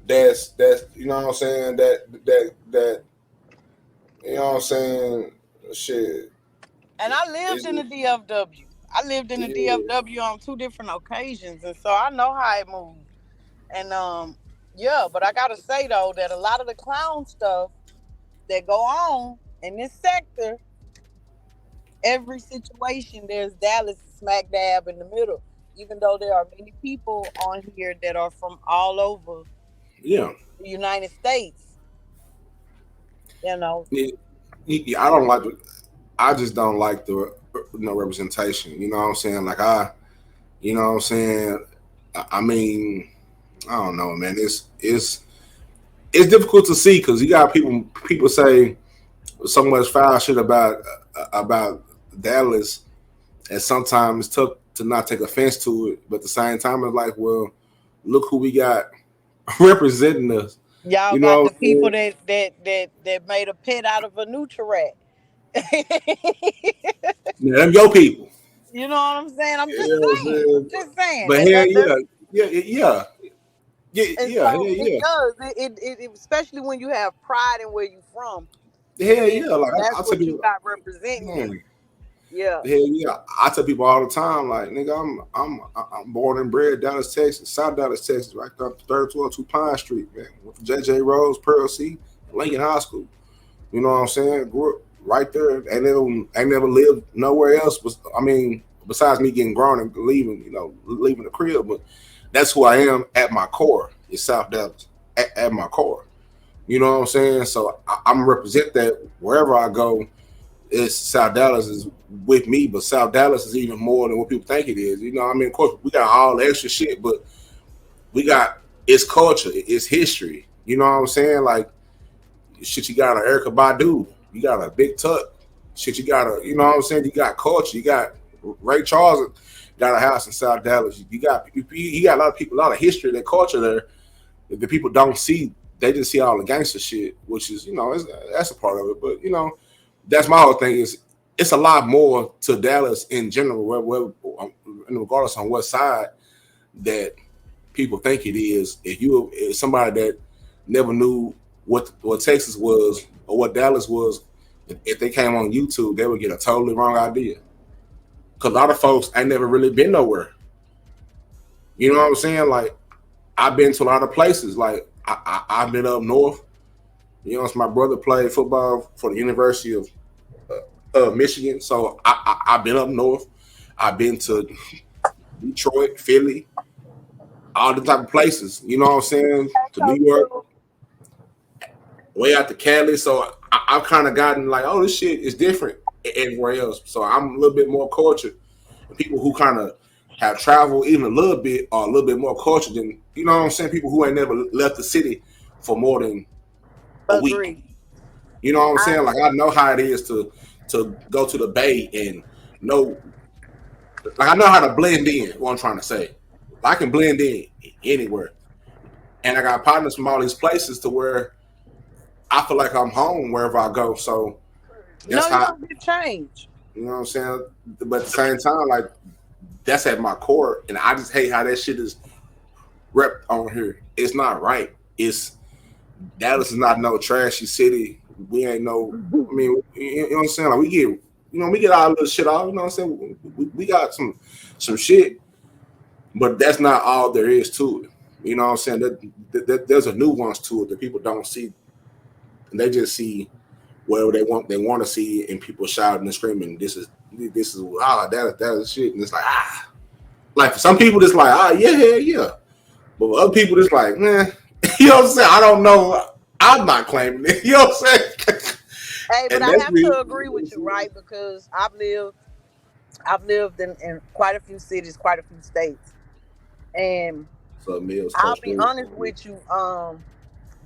that's you know what I'm saying, that you know what I'm saying, shit. And I lived in the DFW. I lived in the DFW on 2 different occasions, and so I know how it moved. And but I gotta say though that a lot of the clown stuff that go on in this sector, every situation there's Dallas smack dab in the middle. Even though there are many people on here that are from all over the United States, you know. I don't like. I just don't like the representation. You know what I'm saying? Like, you know what I'm saying? I mean, I don't know, man. It's difficult to see because you got people say so much foul shit about Dallas, and sometimes it's tough to not take offense to it. But at the same time, it's like, well, look who we got representing us. Y'all You got know, the people that made a pet out of a Nutri-Rat. yeah, them your people. You know what I'm saying? I'm just Yeah, saying. I'm just saying. but hell yeah. And Yeah, so hell yeah. it does. It especially when you have pride in where you from. Hell yeah. Like That's I what tell you people, got representing. man, Yeah. hell yeah. I tell people all the time, like, nigga, I'm born and bred Dallas, Texas, South Dallas, Texas, right there, 312 Pine Street, man. Went to JJ Rose, Pearl C, Lincoln High School. You know what I'm saying? Grew up right there. Ain't never lived nowhere else. Besides me getting grown and leaving the crib, but that's who I am at my core. It's South Dallas at my core. You know what I'm saying? So I'm represent that wherever I go. It's South Dallas is with me, but South Dallas is even more than what people think it is. You know, I mean, of course, we got all the extra shit, but we got its culture, its history. You know what I'm saying? Like, shit, you got an Erykah Badu, you got a Big Tuck. Shit, you got you know what I'm saying? You got culture. You got Ray Charles got a house in South Dallas. You got a lot of people, a lot of history, that culture there that people don't see. They just see all the gangster shit, which is, that's a part of it. But, that's my whole thing is it's a lot more to Dallas in general, regardless on what side that people think it is. If somebody that never knew what Texas was or what Dallas was, if they came on YouTube, they would get a totally wrong idea. Because a lot of folks ain't never really been nowhere. You know what I'm saying? Like, I've been to a lot of places. Like, I've been up north. So my brother played football for the University of Michigan. So I've been up north. I've been to Detroit, Philly, all the type of places. You know what I'm saying? To New York, way out to Cali. So I've kind of gotten like, oh, this shit is different everywhere else. So I'm a little bit more cultured. People who kind of have traveled even a little bit are a little bit more cultured than, you know what I'm saying, people who ain't never left the city for more than a week. You know what I'm saying? Like, I know how it is to go to the Bay and know, like, I know how to blend in, what I'm trying to say. I can blend in anywhere. And I got partners from all these places to where I feel like I'm home wherever I go. So that's how you don't change. You know what I'm saying? But at the same time, like, that's at my core. And I just hate how that shit is repped on here. It's not right. Dallas is not no trashy city. We ain't no, I mean, you know what I'm saying? Like, we get all this shit off, you know what I'm saying? We got some shit, but that's not all there is to it. You know what I'm saying? There's a nuance to it that people don't see. And they just see whatever they want to see, and people shouting and screaming, this is that is shit. And it's like for some people it's like, yeah. But for other people it's like, man, you know what I'm saying? I don't know. I'm not claiming it. You know what I'm saying? Hey, but I have to agree with you, right? Because I've lived in quite a few cities, quite a few states. And I'll be honest with you,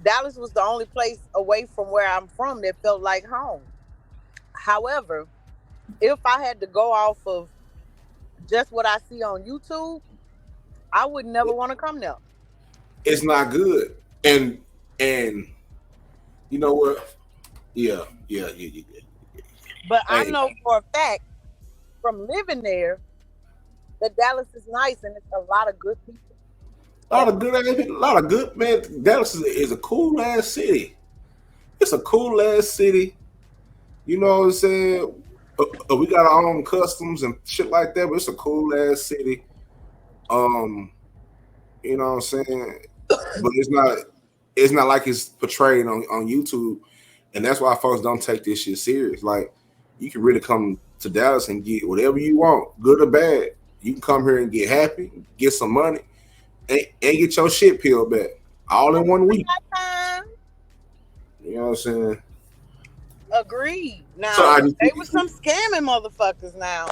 Dallas was the only place away from where I'm from that felt like home. However, if I had to go off of just what I see on YouTube, I would never want to come there. It's not good. And you know what? Yeah. But I know for a fact from living there that Dallas is nice and it's a lot of good people. A lot of good, man. Dallas is a cool ass city. It's a cool ass city. You know what I'm saying? We got our own customs and shit like that, but it's a cool ass city. You know what I'm saying? But it's not like it's portrayed on YouTube, and that's why folks don't take this shit serious. Like, you can really come to Dallas and get whatever you want, good or bad. You can come here and get happy, get some money, and get your shit peeled back all in 1 week. You know what I'm saying? Agreed. Now, they was some scamming motherfuckers now.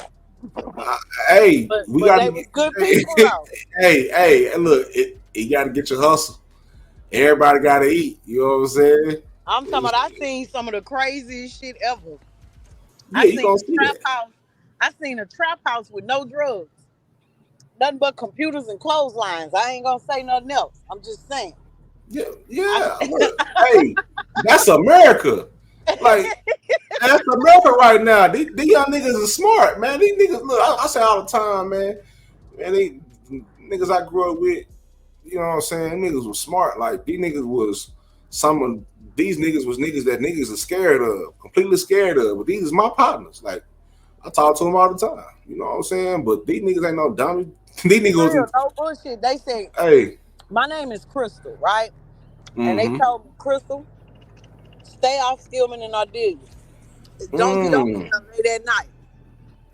Hey, we got good people out. Hey, look, you got to get your hustle. Everybody got to eat. You know what I'm saying? I'm talking about. I seen some of the craziest shit ever. Yeah, you gonna see that. I seen a trap house with no drugs, nothing but computers and clotheslines. I ain't gonna say nothing else. I'm just saying. Yeah. Hey, that's America. Like, that's America right now. These young niggas are smart, man. These niggas, look, I say all the time, man. Man, they niggas I grew up with, you know what I'm saying? Niggas was smart. Like, these niggas was these niggas was niggas that niggas are scared of, completely scared of. But these is my partners. Like, I talk to them all the time. You know what I'm saying? But these niggas ain't no dummy. These niggas was no bullshit. They say, hey, my name is Crystal, right? Mm-hmm. And they told me, Crystal, stay off Skillman and Ardelia. Don't get on late at night.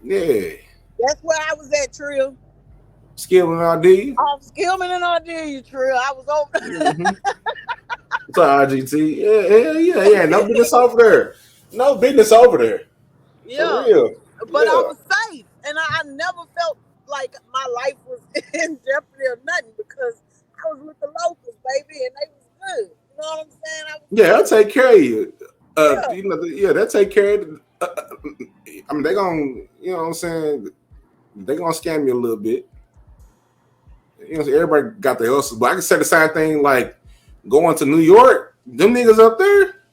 Yeah. That's where I was at, Trill. Skillman and Ardelia? Off Skillman and Ardelia, Trill. I was over there. It's on IGT. Yeah. No business over there. No business over there. Yeah. For real. But I was safe. And I never felt like my life was in jeopardy or nothing because I was with the locals, baby, and they was good. You know what I'm saying? They'll take care of you. They'll take care of I mean, they gonna, you know what I'm saying? They gonna scam you a little bit. You know, everybody got their hustle. But I can say the same thing, like going to New York, them niggas up there,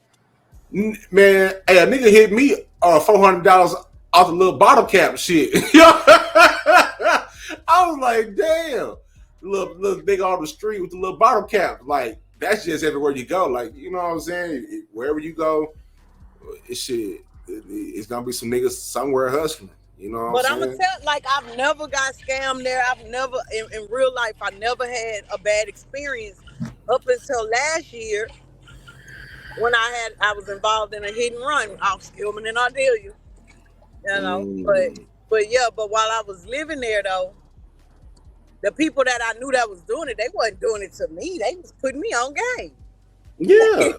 man, hey, a nigga hit me $400 off the little bottle cap shit. I was like, damn. Little big on the street with the little bottle cap. Like, that's just everywhere you go. Like, you know what I'm saying? Wherever you go, it's gonna be some niggas somewhere hustling. You know what I'm saying? But I'm gonna tell, like, I've never got scammed there. I've never, in real life, I never had a bad experience up until last year when I was involved in a hit and run off Skillman and Ardelia. You know, but while I was living there though, the people that I knew that was doing it, they wasn't doing it to me. They was putting me on game. Yeah.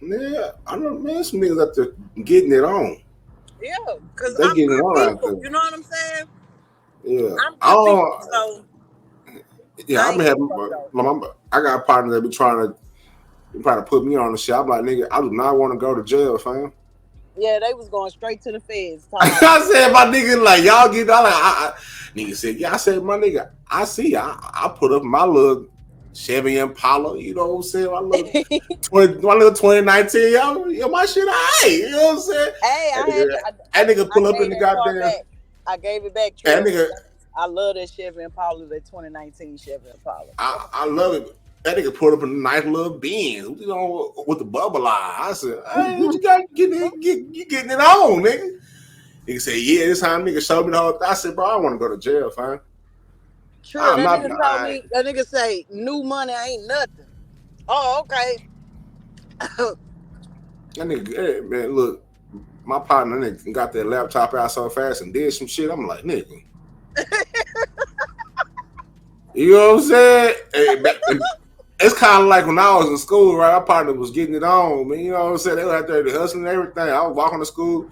Yeah. I know, man, some niggas out there getting it on. Yeah, because I'm good people. You know what I'm saying? Yeah. I got a partner that be trying to put me on the shit. I'm like, nigga, I do not want to go to jail, fam. Yeah, they was going straight to the feds. I said, my nigga, like, y'all get out. Like, nigga said, yeah, I said, my nigga, I see. I put up my little Chevy Impala, you know what I'm saying? My little 2019, yo, my shit, you know what I'm saying? Hey, that nigga pull up in the goddamn. I gave it back. I love that Chevy Impala, that 2019 Chevy Impala. I love it. That nigga put up a nice little Benz, you know, with the bubble eye. I said, hey, what you got getting it on, nigga? He said, yeah, this time nigga showed me the whole thing. I said, bro, I don't want to go to jail, fam. True, that nigga say, new money ain't nothing. Oh, okay. That nigga, hey, man, look, my partner nigga got that laptop out so fast and did some shit. I'm like, nigga. You know what I'm saying? Hey, it's kind of like when I was in school, right? Our partner was getting it on, man. You know what I'm saying? They were out there hustling and everything. I was walking to school.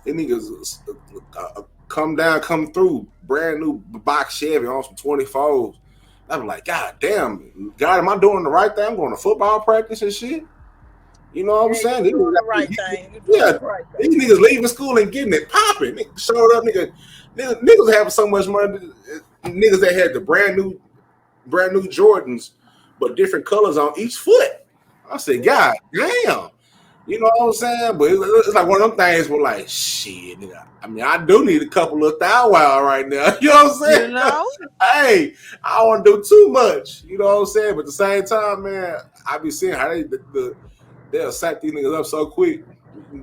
They niggas come through, brand new box Chevy on some 24s. I was like, God damn, God, am I doing the right thing? I'm going to football practice and shit. You know what I'm saying? You're doing the right thing. These niggas leaving school and getting it popping. Niggas showed up, niggas having so much money. Niggas that had the brand new Jordans, but different colors on each foot. I said, God damn. You know what I'm saying? But it's like one of them things where like, shit, nigga. I mean, I do need a couple of $1,000 right now. You know what I'm saying? You know? Hey, I don't want to do too much. You know what I'm saying? But at the same time, man, I be seeing how they'll sack these niggas up so quick.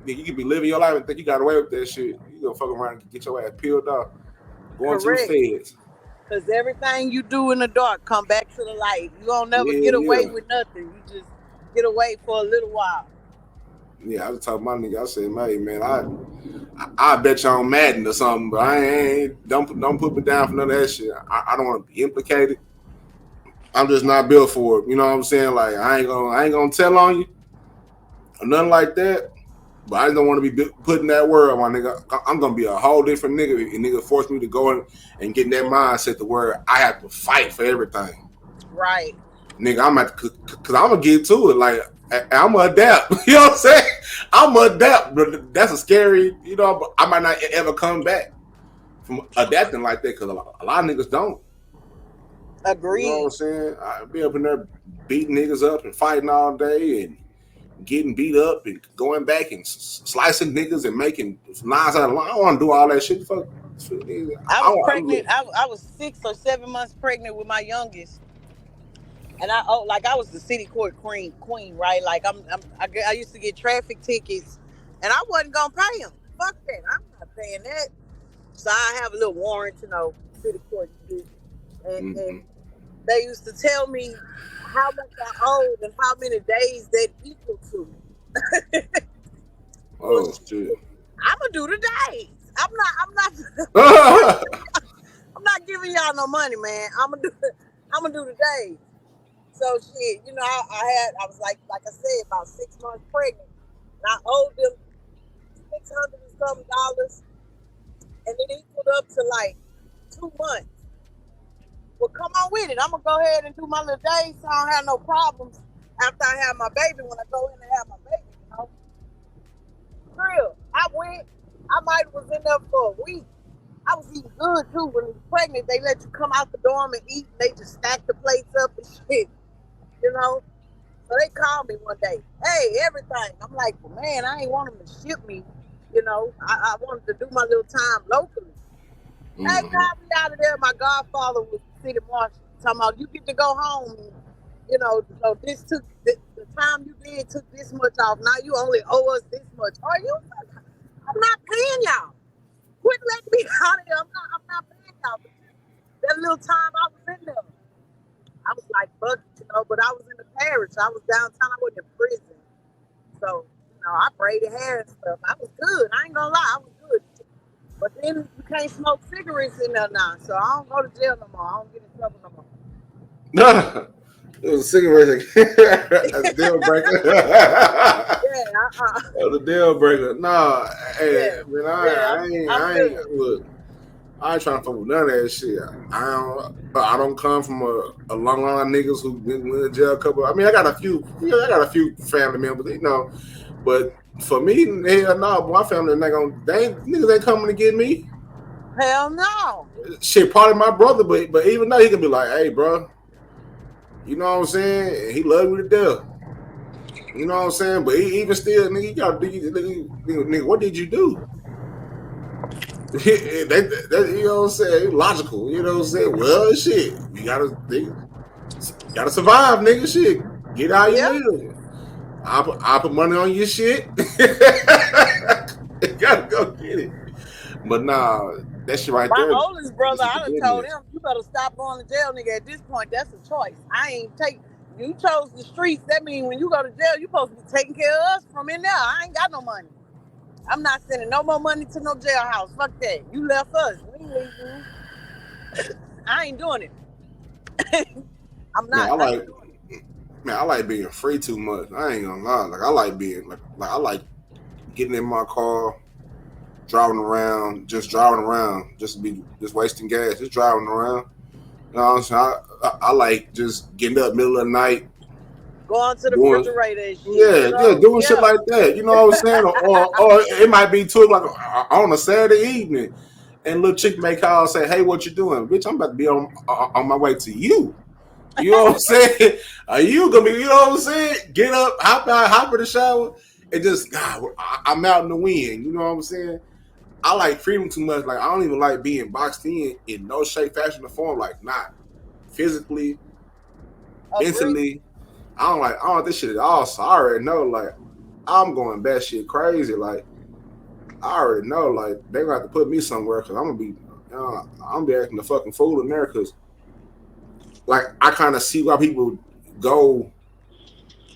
You can be living your life and think you got away with that shit. You gonna fuck around and get your ass peeled off. Going Correct. To the feds. Because everything you do in the dark come back to the light. You don't never get away with nothing. You just get away for a little while. Yeah, I was talking to my nigga. I said, hey, man, I bet you on Madden or something, but I ain't don't put me down for none of that shit. I don't want to be implicated. I'm just not built for it. You know what I'm saying? Like I ain't gonna tell on you or nothing like that. But I just don't want to be put in that world, my nigga. I'm gonna be a whole different nigga. And nigga force me to go and get in that mindset to where I have to fight for everything. Right. Nigga, I'm at because I'm gonna get to it. Like I'm gonna adapt. You know what I'm saying? I'm gonna adapt, but that's a scary. You know, I might not ever come back from adapting like that because a lot of niggas don't. Agreed. You know what I'm saying? I be up in there beating niggas up and fighting all day and getting beat up and going back and slicing niggas and making lines out of line. I don't want to do all that shit. Fuck. I was pregnant. I was 6 or 7 months pregnant with my youngest, and I was the city court queen, right? Like I used to get traffic tickets, and I wasn't gonna pay them. Fuck that. I'm not paying that. So I have a little warrant, city court shit, and they used to tell me how much I owed and how many days that equal to. Oh shit! I'm gonna do the days. I'm not I'm not giving y'all no money, man. I'm gonna do the days. So shit, I was like I said, about 6 months pregnant, and I owed them $600 and something, and it equaled up to like 2 months. Well, come on with it. I'm gonna go ahead and do my little days so I don't have no problems after I have my baby. When I go in and have my baby, Real. I went. I might was in there for a week. I was eating good too. When I was pregnant, they let you come out the dorm and eat. They just stack the plates up and shit. So they called me one day. Hey, everything. I'm like, well, man, I ain't want them to ship me. I wanted to do my little time locally. They got me out of there. My godfather was city marshal. Talking about, you get to go home. So this took the time you did took this much off. Now you only owe us this much. Are you? I'm not paying y'all. Quit letting me out of here. I'm not paying y'all. That little time I was in there, I was like, fuck, but I was in the parish. I was downtown. I wasn't in prison. So, I braided hair and stuff. I was good. I ain't gonna lie. I was good. But then you can't smoke cigarettes in there now. So I don't go to jail no more. I don't get in trouble no more. No. It was a cigarette. That's a deal breaker. That was a deal breaker. Nah, hey, man, I ain't look. I ain't trying to fuck with none of that shit. I don't come from a long line of niggas who been in jail a couple. I mean, I got a few family members, but for me, hell no, my family niggas ain't coming to get me. Hell no. Shit, probably my brother, but even though he can be like, hey, bro. You know what I'm saying? He loved me to death. You know what I'm saying? But even still, nigga, you gotta do, nigga, what did you do? You know what I'm saying? Logical. You know what I'm saying? Well, shit, you gotta survive, nigga. Shit, get how you live. I put money on your shit. You gotta go get it. But nah, that shit right there. My oldest brother, I done told him, you better stop going to jail, nigga. At this point, that's a choice. You chose the streets. That means when you go to jail, you supposed to be taking care of us from in there. I ain't got no money. I'm not sending no more money to no jailhouse. Fuck that. You left us. We ain't leave you. I ain't doing it. I'm not. I like being free too much. I ain't gonna lie. Like I like being I like getting in my car, driving around, just wasting gas, just driving around. You know what I'm saying? I like just getting up middle of the night, going to the refrigerator and shit. Doing shit like that. You know what I'm saying? or it might be 2 o'clock on a Saturday evening, and little chick may call and say, "Hey, what you doing, bitch? I'm about to be on my way to you." You know what I'm saying? Are you gonna be? You know what I'm saying? Get up, hop in the shower, and just I'm out in the wind. You know what I'm saying? I like freedom too much. Like I don't even like being boxed in no shape, fashion, or form. Like not physically, mentally. I don't want this shit at all. So I already know. Like I'm going batshit crazy. Like I already know. Like they gonna have to put me somewhere because I'm gonna be acting a fucking fool in there. Because like I kind of see why people go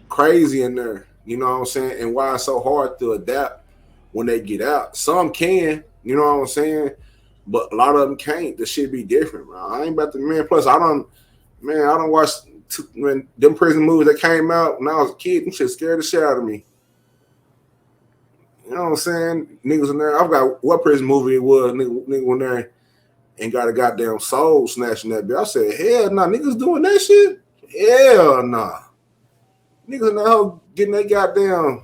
crazy in there. You know what I'm saying? And why it's so hard to adapt when they get out. Some can, you know what I'm saying? But a lot of them can't. The shit be different, bro. I ain't about to, man. Plus, I don't watch when them prison movies that came out when I was a kid. Them shit scared the shit out of me. You You know what I'm saying? Niggas in there. I forgot what prison movie it was. Nigga went there and got a goddamn soul snatching that bitch. I said, hell nah, niggas doing that shit? Hell nah. Niggas in that hoe getting that goddamn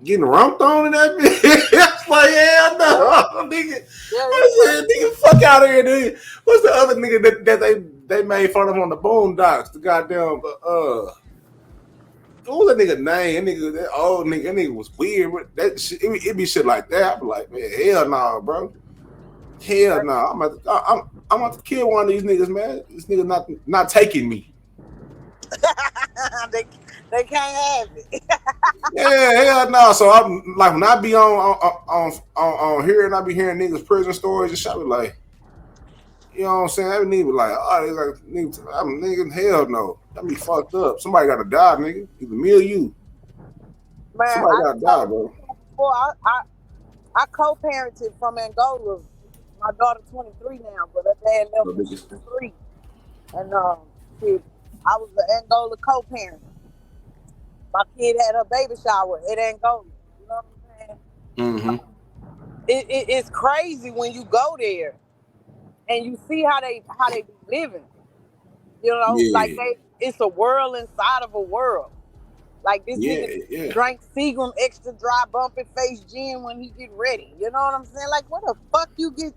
getting rumped on in that bitch. That's like, hell no, nigga. I said, nigga, fuck out of here, dude. What's the other nigga that they made fun of on the Boondocks? The goddamn what was that nigga name? That old nigga, that nigga was weird. But that shit, it be shit like that. I be like, man, hell no, bro. Hell no. I'm about to kill one of these niggas, man. This nigga not taking me. they can't have it. Yeah, hell no. So I'm like, when I be on here and I be hearing niggas prison stories and shit, I be like, you know what I'm saying? Every nigga be like, oh, I'm nigga, hell no. That be fucked up. Somebody gotta die, nigga. Either me or you. Man, somebody gotta die, bro. Well, I co-parented from Angola. My daughter 23 now, but her dad left when she was 3. And I was the Angola co-parent. My kid had her baby shower at Angola. You know what I'm saying? Mm-hmm. It's crazy when you go there and you see how they be living. You know, like it's a world inside of a world. Like this nigga drank Seagram extra dry bumpy face gin when he get ready. You know what I'm saying? Like, where the fuck you get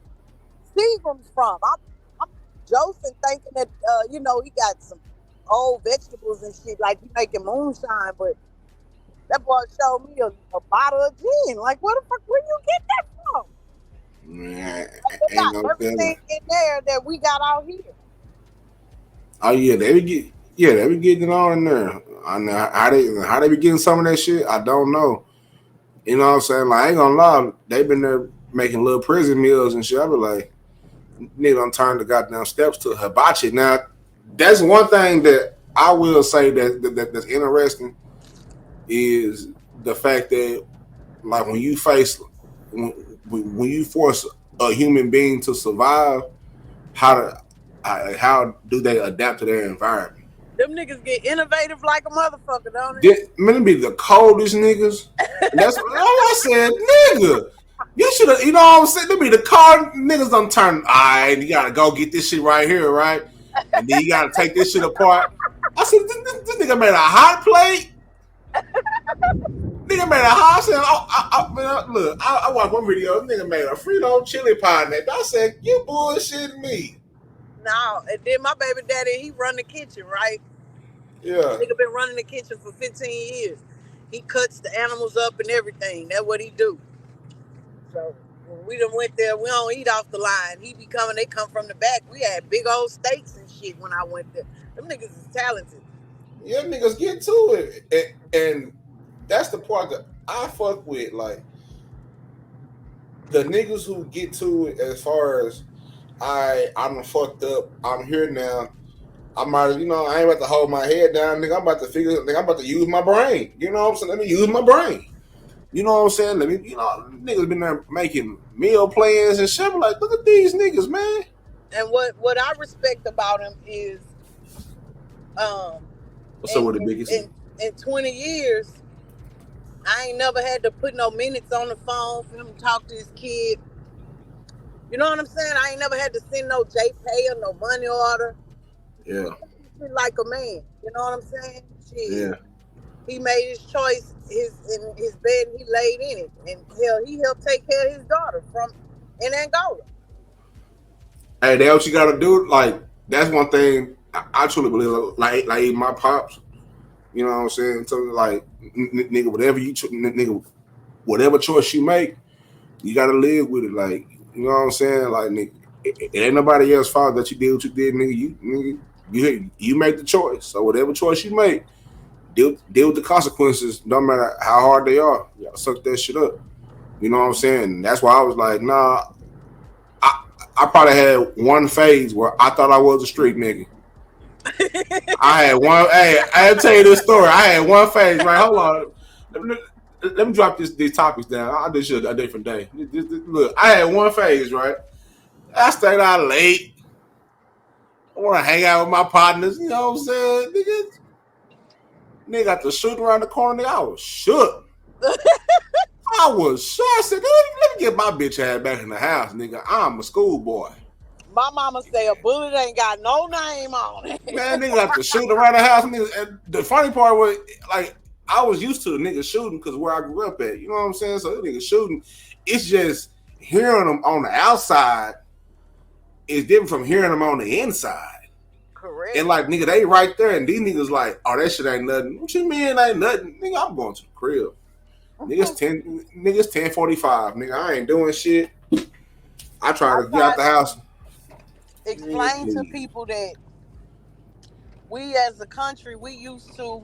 Seagrams from? I'm Joseph thinking that he got some old vegetables and shit, like he making moonshine, but that boy showed me a bottle of gin. Like, where the fuck, where you get that from? Man, like, they got everything in there that we got out here. Oh yeah, they be getting it on in there. I know how they be getting some of that shit. I don't know. You know what I'm saying? Like, I ain't gonna lie, they been there making little prison meals and shit. I be like, nigga done turn the goddamn steps to hibachi. Now, that's one thing that I will say that's interesting is the fact that, like, when you force a human being to survive, how do they adapt to their environment? Them niggas get innovative like a motherfucker, don't they? Man, be the coldest niggas. That's all I said, nigga. You should have, you know what I'm saying? They be the cold niggas done turn. All right, you gotta go get this shit right here, right? And then you gotta take this shit apart. I said, this nigga made a hot plate. Nigga made a hot. I watched one video. This nigga made a Frito chili pie in that. I said, you bullshitting me. No, and then my baby daddy, he run the kitchen, right? Yeah. Nigga been running the kitchen for 15 years. He cuts the animals up and everything. That's what he do. So when we done went there, we don't eat off the line. They come from the back. We had big old steaks and shit when I went there. Them niggas is talented. Yeah, niggas get to it. And that's the part that I fuck with. Like, the niggas who get to it as far as, I'm fucked up. I'm here now. I ain't about to hold my head down, nigga. I'm about to use my brain. You know what I'm saying? Let me use my brain. You know what I'm saying? Niggas been there making meal plans and shit. I'm like, look at these niggas, man. And what I respect about him is, what's up with the biggest? In 20 years, I ain't never had to put no minutes on the phone for him to talk to his kid. You know what I'm saying? I ain't never had to send no JPay or no money order. Yeah. Like a man. You know what I'm saying? Shit. Yeah. He made his choice in his bed and he laid in it. And hell, he helped take care of his daughter in Angola. Hey, that's what you gotta do. Like, that's one thing I truly believe. Like my pops, you know what I'm saying? So, like, nigga, whatever choice you make, you gotta live with it. Like, you know what I'm saying? Like, nigga, it ain't nobody else's fault that you did what you did, nigga. You make the choice. So whatever choice you make, deal with the consequences. No matter how hard they are, you gotta suck that shit up. You know what I'm saying? That's why I was like, nah. I probably had one phase where I thought I was a street nigga. I had one. Hey, I'll tell you this story. I had one phase. Right, hold on. Let me drop these topics down. I'll do shit a different day. Look, I had one phase, right? I stayed out late. I want to hang out with my partners. You know what I'm saying? Nigga got the shooting around the corner. Nigga, I was shook. I was sure. I said, let me get my bitch ass back in the house, nigga. I'm a schoolboy. My mama say a bullet ain't got no name on it. Man, nigga have to shoot around the house. Nigga. And the funny part was, like, I was used to the niggas shooting because where I grew up at. You know what I'm saying? So the niggas shooting. It's just hearing them on the outside is different from hearing them on the inside. Correct. And like, nigga, they right there, and these niggas like, oh, that shit ain't nothing. What you mean ain't nothing? Nigga, I'm going to the crib. Niggas 10:45. Nigga, I ain't doing shit. I try to get out the house. Explain to people that we as a country, we used to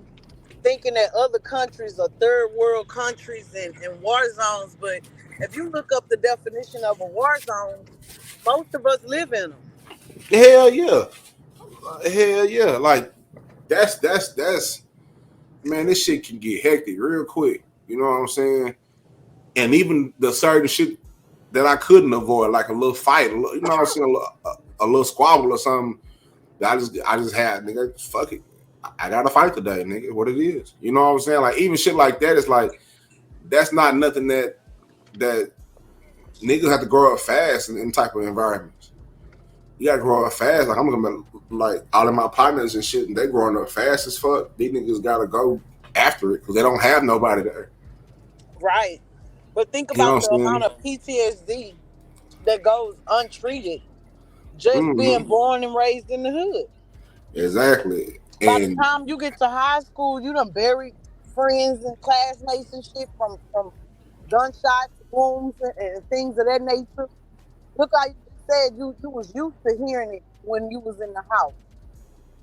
thinking that other countries are third world countries and war zones, but if you look up the definition of a war zone, most of us live in them. Hell yeah. Like that's man, this shit can get hectic real quick. You know what I'm saying? And even the certain shit that I couldn't avoid, like a little fight, you know what I'm saying, a little squabble or something. I just had, nigga, fuck it. I gotta fight today, nigga. What it is. You know what I'm saying? Like even shit like that is like that's not nothing that niggas have to grow up fast in type of environments. You gotta grow up fast. Like I'm gonna like all of my partners and shit, and they growing up fast as fuck. These niggas gotta go after it because they don't have nobody there. Right. But think about the amount of PTSD that goes untreated just being born and raised in the hood. Exactly. By the time you get to high school, you done buried friends and classmates and shit from gunshots, wounds, and things of that nature. Look how you said you was used to hearing it when you was in the house.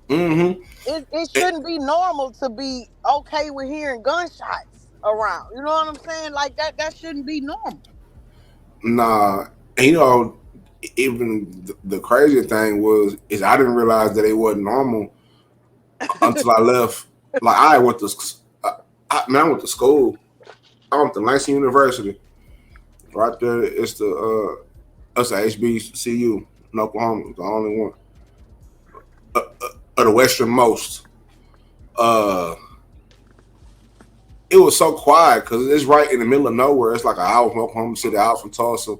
It shouldn't be normal to be okay with hearing gunshots around. You know what I'm saying? Like that shouldn't be normal. Nah, and you know, even the crazy thing is I didn't realize that it wasn't normal until I left. Like I went to school. I went to Langston University. Right there, it's the HBCU in Oklahoma, the only one. Or the westernmost. It was so quiet because it's right in the middle of nowhere. It's like an hour from Oklahoma City, an hour from Tulsa,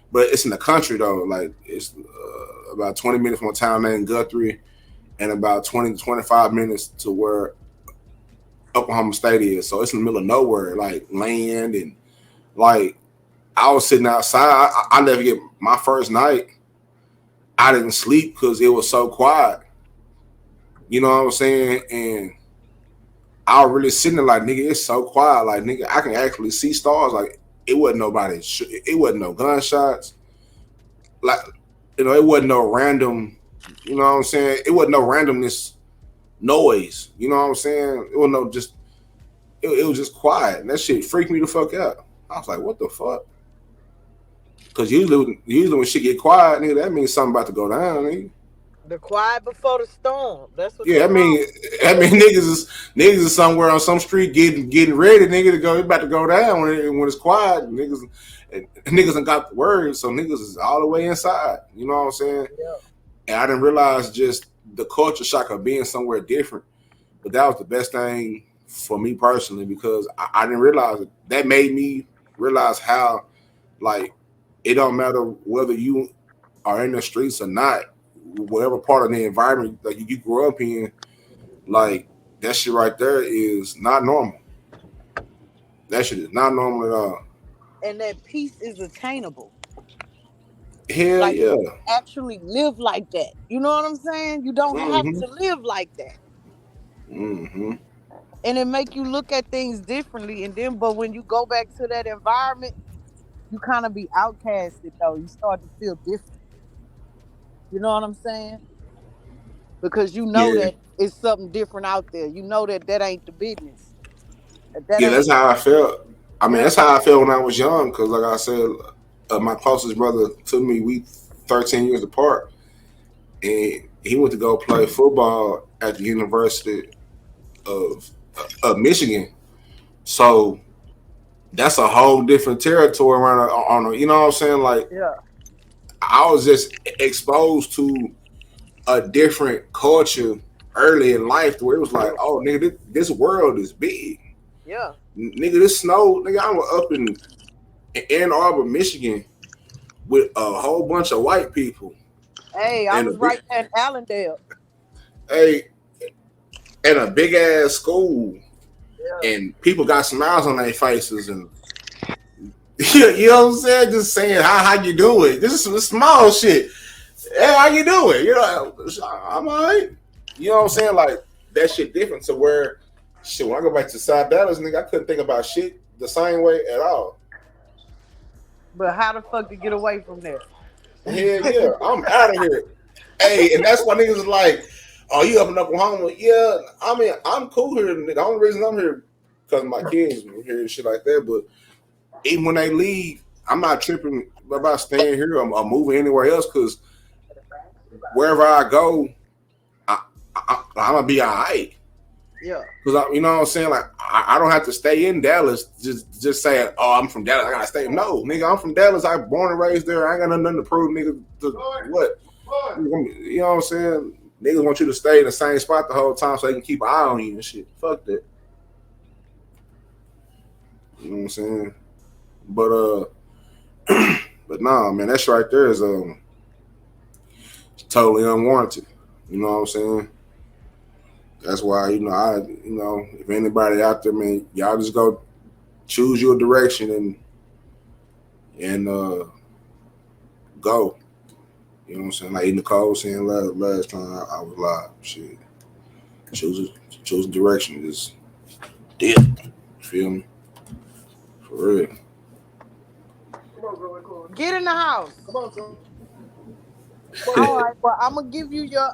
but it's in the country though. Like it's about 20 minutes from a town named Guthrie, and about 20 to 25 minutes to where Oklahoma State is. So it's in the middle of nowhere, like land, and like I was sitting outside. I never get my first night. I didn't sleep because it was so quiet. You know what I'm saying? And I was really sitting there like, nigga, it's so quiet. Like, nigga, I can actually see stars. Like, it wasn't nobody. It wasn't no gunshots. Like, you know, it wasn't no random, you know what I'm saying? It wasn't no randomness noise. You know what I'm saying? It wasn't no just, it was just quiet. And that shit freaked me the fuck out. I was like, what the fuck? Because usually when shit get quiet, nigga, that means something about to go down, nigga. The quiet before the storm. That's what. Yeah, I mean, niggas is somewhere on some street getting ready, nigga, to go. It's about to go down when it's quiet. Niggas ain't got the words, so niggas is all the way inside. You know what I'm saying? Yeah. And I didn't realize just the culture shock of being somewhere different. But that was the best thing for me personally because I didn't realize it. That made me realize how, like, it don't matter whether you are in the streets or not. Whatever part of the environment that you grew up in, like that shit right there is not normal. That shit is not normal at all. And that peace is attainable. Hell like, yeah. Actually live like that. You know what I'm saying? You don't have to live like that. And it make you look at things differently. And then, but when you go back to that environment, you kind of be outcasted though. You start to feel different. You know what I'm saying? Because you know that it's something different out there. You know that ain't the business. That's how I felt. I mean, that's how I felt when I was young. Because like I said, my closest brother to me, we 13 years apart. And he went to go play football at the University of Michigan. So that's a whole different territory around, you know what I'm saying? Like, yeah. I was just exposed to a different culture early in life to where it was like, oh, nigga, this world is big. Yeah. Nigga, this snow, nigga, I was up in Ann Arbor, Michigan, with a whole bunch of white people. Hey, I was right there in Allendale. Hey, in a big ass school, and people got smiles on their faces, and you know what I'm saying? Just saying how you doing. This is some small shit. Hey, how you doing? You know, I'm all right. You know what I'm saying? Like that shit different to where shit. When I go back to South Dallas, nigga, I couldn't think about shit the same way at all. But how the fuck to get away from there? Yeah, I'm out of here. Hey, and that's why niggas is like, oh, you up in Oklahoma? Yeah, I mean, I'm cool here. The only reason I'm here because my kids are here and shit like that. But even when they leave, I'm not tripping about staying here or moving anywhere else because wherever I go, I'm gonna be all right. Yeah. Because you know what I'm saying? Like I don't have to stay in Dallas. Just saying, oh, I'm from Dallas. I gotta stay. No, nigga, I'm from Dallas. I born and raised there. I ain't got nothing to prove, nigga. What? You know what I'm saying? Niggas want you to stay in the same spot the whole time so they can keep an eye on you and shit. Fuck that. You know what I'm saying? But but nah, man, that shit right there is totally unwarranted. You know what I'm saying? That's why, if anybody out there, man, y'all just go choose your direction and go. You know what I'm saying? Like Nicole saying last time I was live. Shit. Choose a direction. Just dip. Feel me? For real. Get in the house. Come on, son. All right, well, I'm gonna give you your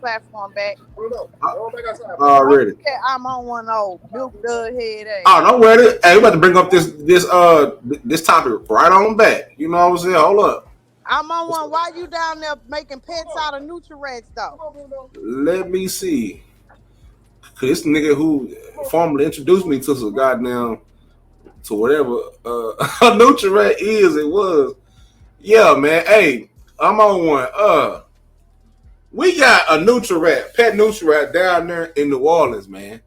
platform back. Already. Okay, I'm on one old Milk Dud head ass. Oh, don't worry. Hey, we about to bring up this topic right on back. You know what I'm saying? Hold up. I'm on one. Why you down there making pets out of Nutri-Reds though? Let me see. Cause this nigga who formally introduced me to some goddamn to whatever a Nutri-Red is, it was. Yeah, man. Hey, I'm on one. We got a Nutri-Red, pet Nutri-Red down there in New Orleans, man.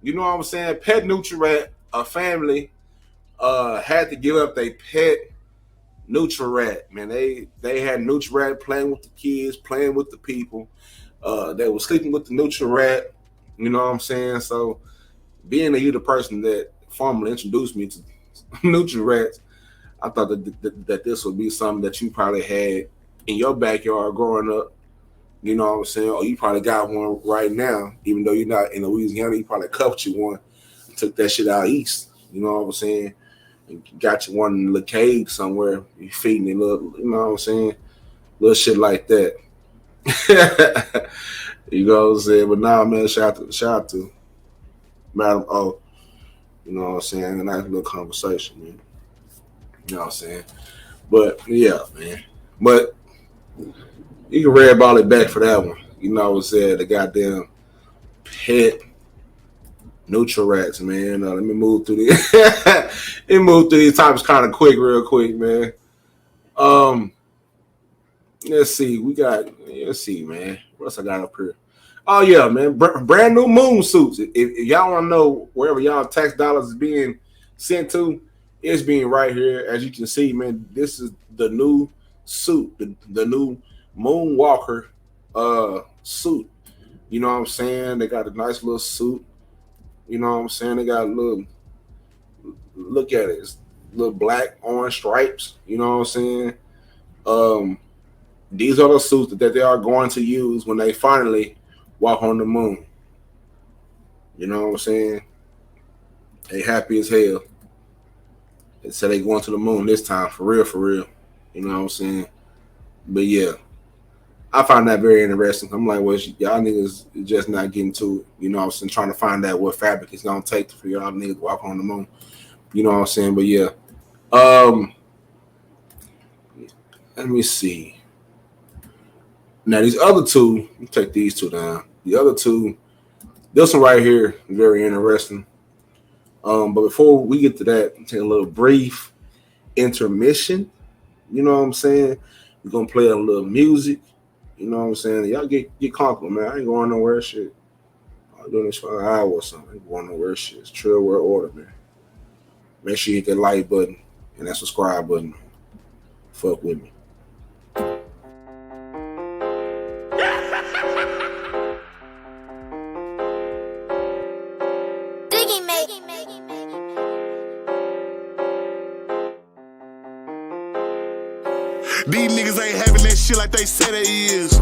You know what I'm saying? Pet Nutri-Red, a family had to give up their pet Nutri-Red, man. They had Nutri-Red playing with the kids, playing with the people. They were sleeping with the Nutri-Red. You know what I'm saying? So being that you the person that formally introduced me to Nutri-Reds, I thought that this would be something that you probably had in your backyard growing up. You know what I'm saying? Or you probably got one right now, even though you're not in Louisiana. You probably cuffed you one, took that shit out east. You know what I'm saying? And got you one in the cave somewhere. You feeding it, little, you know what I'm saying? Little shit like that. You know what I'm saying? But now, man, shout out to Madam O. You know what I'm saying? A nice little conversation, man. You know what I'm saying? But yeah, man. But you can red ball it back for that one. You know what I'm saying? The goddamn pet Nutri-Reds, man. Let me move through these. Let me move through these topics kind of real quick, man. Let's see. Let's see, man. What else I got up here? Oh yeah, man. Brand new moon suits. If y'all want to know wherever y'all tax dollars is being sent to, it's being right here. As you can see, man, this is the new suit, the new Moonwalker suit. You know what I'm saying? They got a nice little suit. You know what I'm saying? They got a little, look at it, it's little black, orange stripes. You know what I'm saying? These are the suits that they are going to use when they finally walk on the moon. You know what I'm saying? They happy as hell. They said they going to the moon this time, for real. You know what I'm saying? But yeah, I find that very interesting. I'm like, well, y'all niggas just not getting to it. You know what I'm saying? Trying to find out what fabric it's going to take for y'all niggas to walk on the moon. You know what I'm saying? But yeah. Let me see. Now, these other two, let me take these two down. The other two, this one right here is very interesting. But before we get to that, take a little brief intermission. You know what I'm saying? We're going to play a little music. You know what I'm saying? Y'all get comfortable, man. I ain't going nowhere, shit. I'm doing this for an hour or something. I ain't going nowhere, shit. It's Trill World Order, man. Make sure you hit that like button and that subscribe button. Fuck with me. These niggas ain't having that shit like they say they is.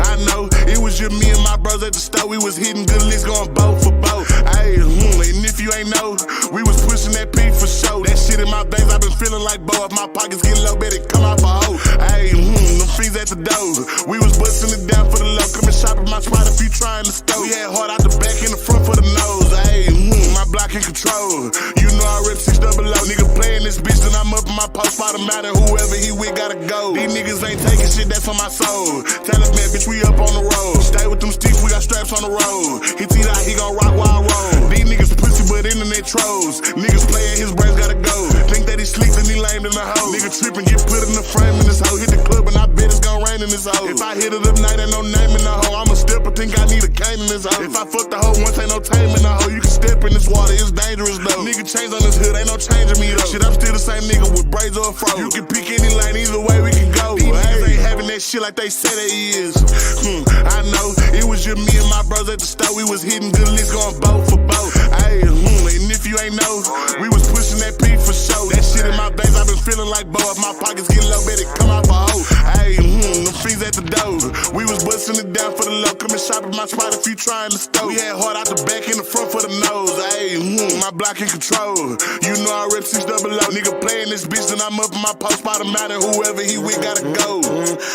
I know it was just me and my brothers at the store. We was hitting good licks, going both for both. Ayy, and if you ain't know, we was pushing that P for show. That shit in my veins, I been feeling like Bo. If my pockets get low, better come out for hoe. Ayy, them fiends at the door. We was busting it down for the low. Come and shop at my spot if you trying to stow. We had hard out the back and the front for the nose. Ayy, my block in control. You know I rip 600. Nigga playing this bitch, then I'm up in my post. Spot him out and whoever he with gotta go. These niggas ain't taking shit, that's on my soul. Tell us, man, bitch, we up on the road. Stay with them sticks, we got straps on the road. He teed out, he gon' rock while I roll. These niggas pussy, but internet trolls. Niggas playing, his brains gotta go. Think that he sleep and he lame in the hole. Nigga tripping, get put in the frame in this hoe. Hit the club and I bet it's gon' rain in this hoe. If I hit it up night, ain't no name in the hoe. I'm a stepper, think I need a cane in this hoe. If I fuck the hoe once, ain't no tame in the hoe. You can step in this water, it's dangerous though. Nigga chains on his hood, ain't no changing me though. Shit, I'm still the same nigga with braids or a fro. You can pick any lane, either way we can go. These niggas ain't having that shit like they say they is. I know it was just me and my brothers at the store. We was hitting good licks, going both for both. Ayy, and if you ain't know, we was pushing that P for show. That shit in my veins, I been feeling like Bo. If my pockets get low, better come out for hoe. Ayy, them fiends at the door. We was busting it down for the low. Come and shop at my spot if you trying to stow. We had hard out the back and the front for the nose. Ayy, my block in control. You know I rip 600. Nigga playing this bitch, then I'm up in my post. Spot him out and whoever he with gotta go.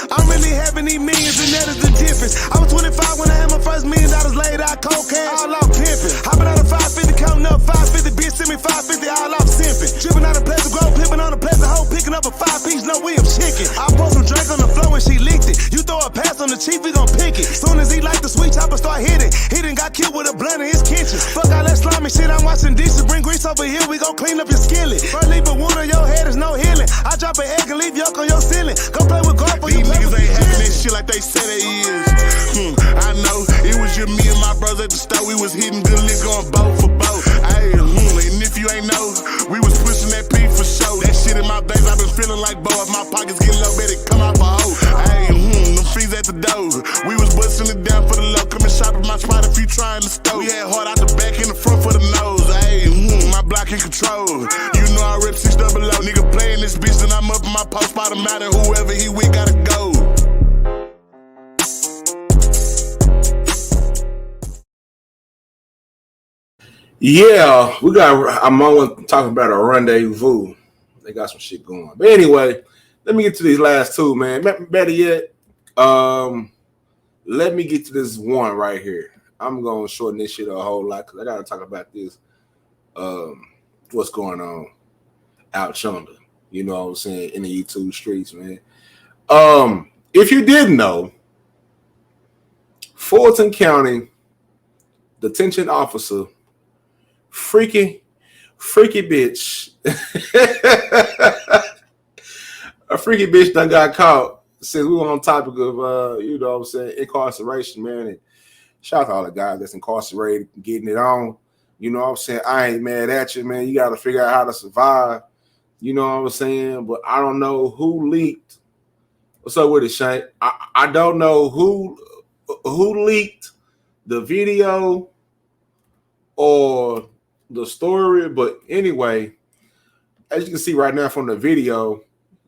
I'm really having these millions and that is the difference. I was 25 when I had my first $1 million laid out cold cash. All off pimping. Hopping out of 550, counting up 550. Bitch send me 550, all off simping. Dripping out of Pleasant Grove, pimping on a Pleasant Hoe, picking up a 5-piece, no William chicken. I pour some drink on the floor and she licked it. You throw a pass on the chief, we gon' pick it. Soon as he like the sweet chopper start hitting, he done got killed with a blunt in his kitchen. Fuck all that slimy shit, I'm watching dishes. Bring grease over here, we gon' clean up your skillet. First leave a wound on your head, there's no healing. I drop an egg and leave yuck on your ceiling. Go play with golf for you. These niggas ain't having that shit like they say they is. I know it was just me and my brothers at the store. We was hitting good licks, going both for both. Ayy, and if you ain't know, we was pushing that P for show. That shit in my veins, I been feeling like Bo. If my pockets get low, better come out for hoe. Ayy, them fiends at the door. We was busting it down for the low. Come and shop at my spot if you trying to stow. We had hard out the back and the front for the nose. Ayy, my block in control. You know I rip 600. Nigga playing this bitch, then I'm up in my post. Spot him out and whoever he with gotta go. Yeah, I'm only talking about a rendezvous. They got some shit going. But anyway, let me get to these last two, man. Better yet, let me get to this one right here. I'm going to shorten this shit a whole lot because I got to talk about this. What's going on out yonder? You know what I'm saying? In the YouTube streets, man. If you didn't know, Fulton County detention officer, freaky bitch. A freaky bitch done got caught. Since we were on topic of you know what I'm saying, incarceration, man. And shout out to all the guys that's incarcerated, getting it on. You know what I'm saying? I ain't mad at you, man. You got to figure out how to survive. You know what I'm saying? But I don't know who leaked. What's up with it, Shane? I don't know who leaked the video or the story, but anyway, as you can see right now from the video,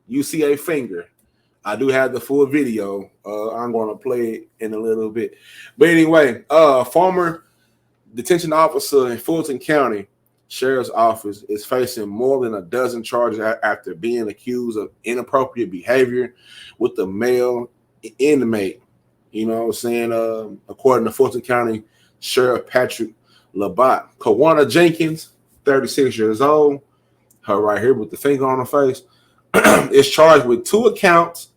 you see a finger. I do have the full video. I'm going to play it in a little bit. But anyway, former detention officer in Fulton County Sheriff's Office is facing more than a dozen charges after being accused of inappropriate behavior with the male inmate. You know what I'm saying? According to Fulton County Sheriff Patrick Labat, Kawana Jenkins, 36 years old, her right here with the finger on her face, is charged with two counts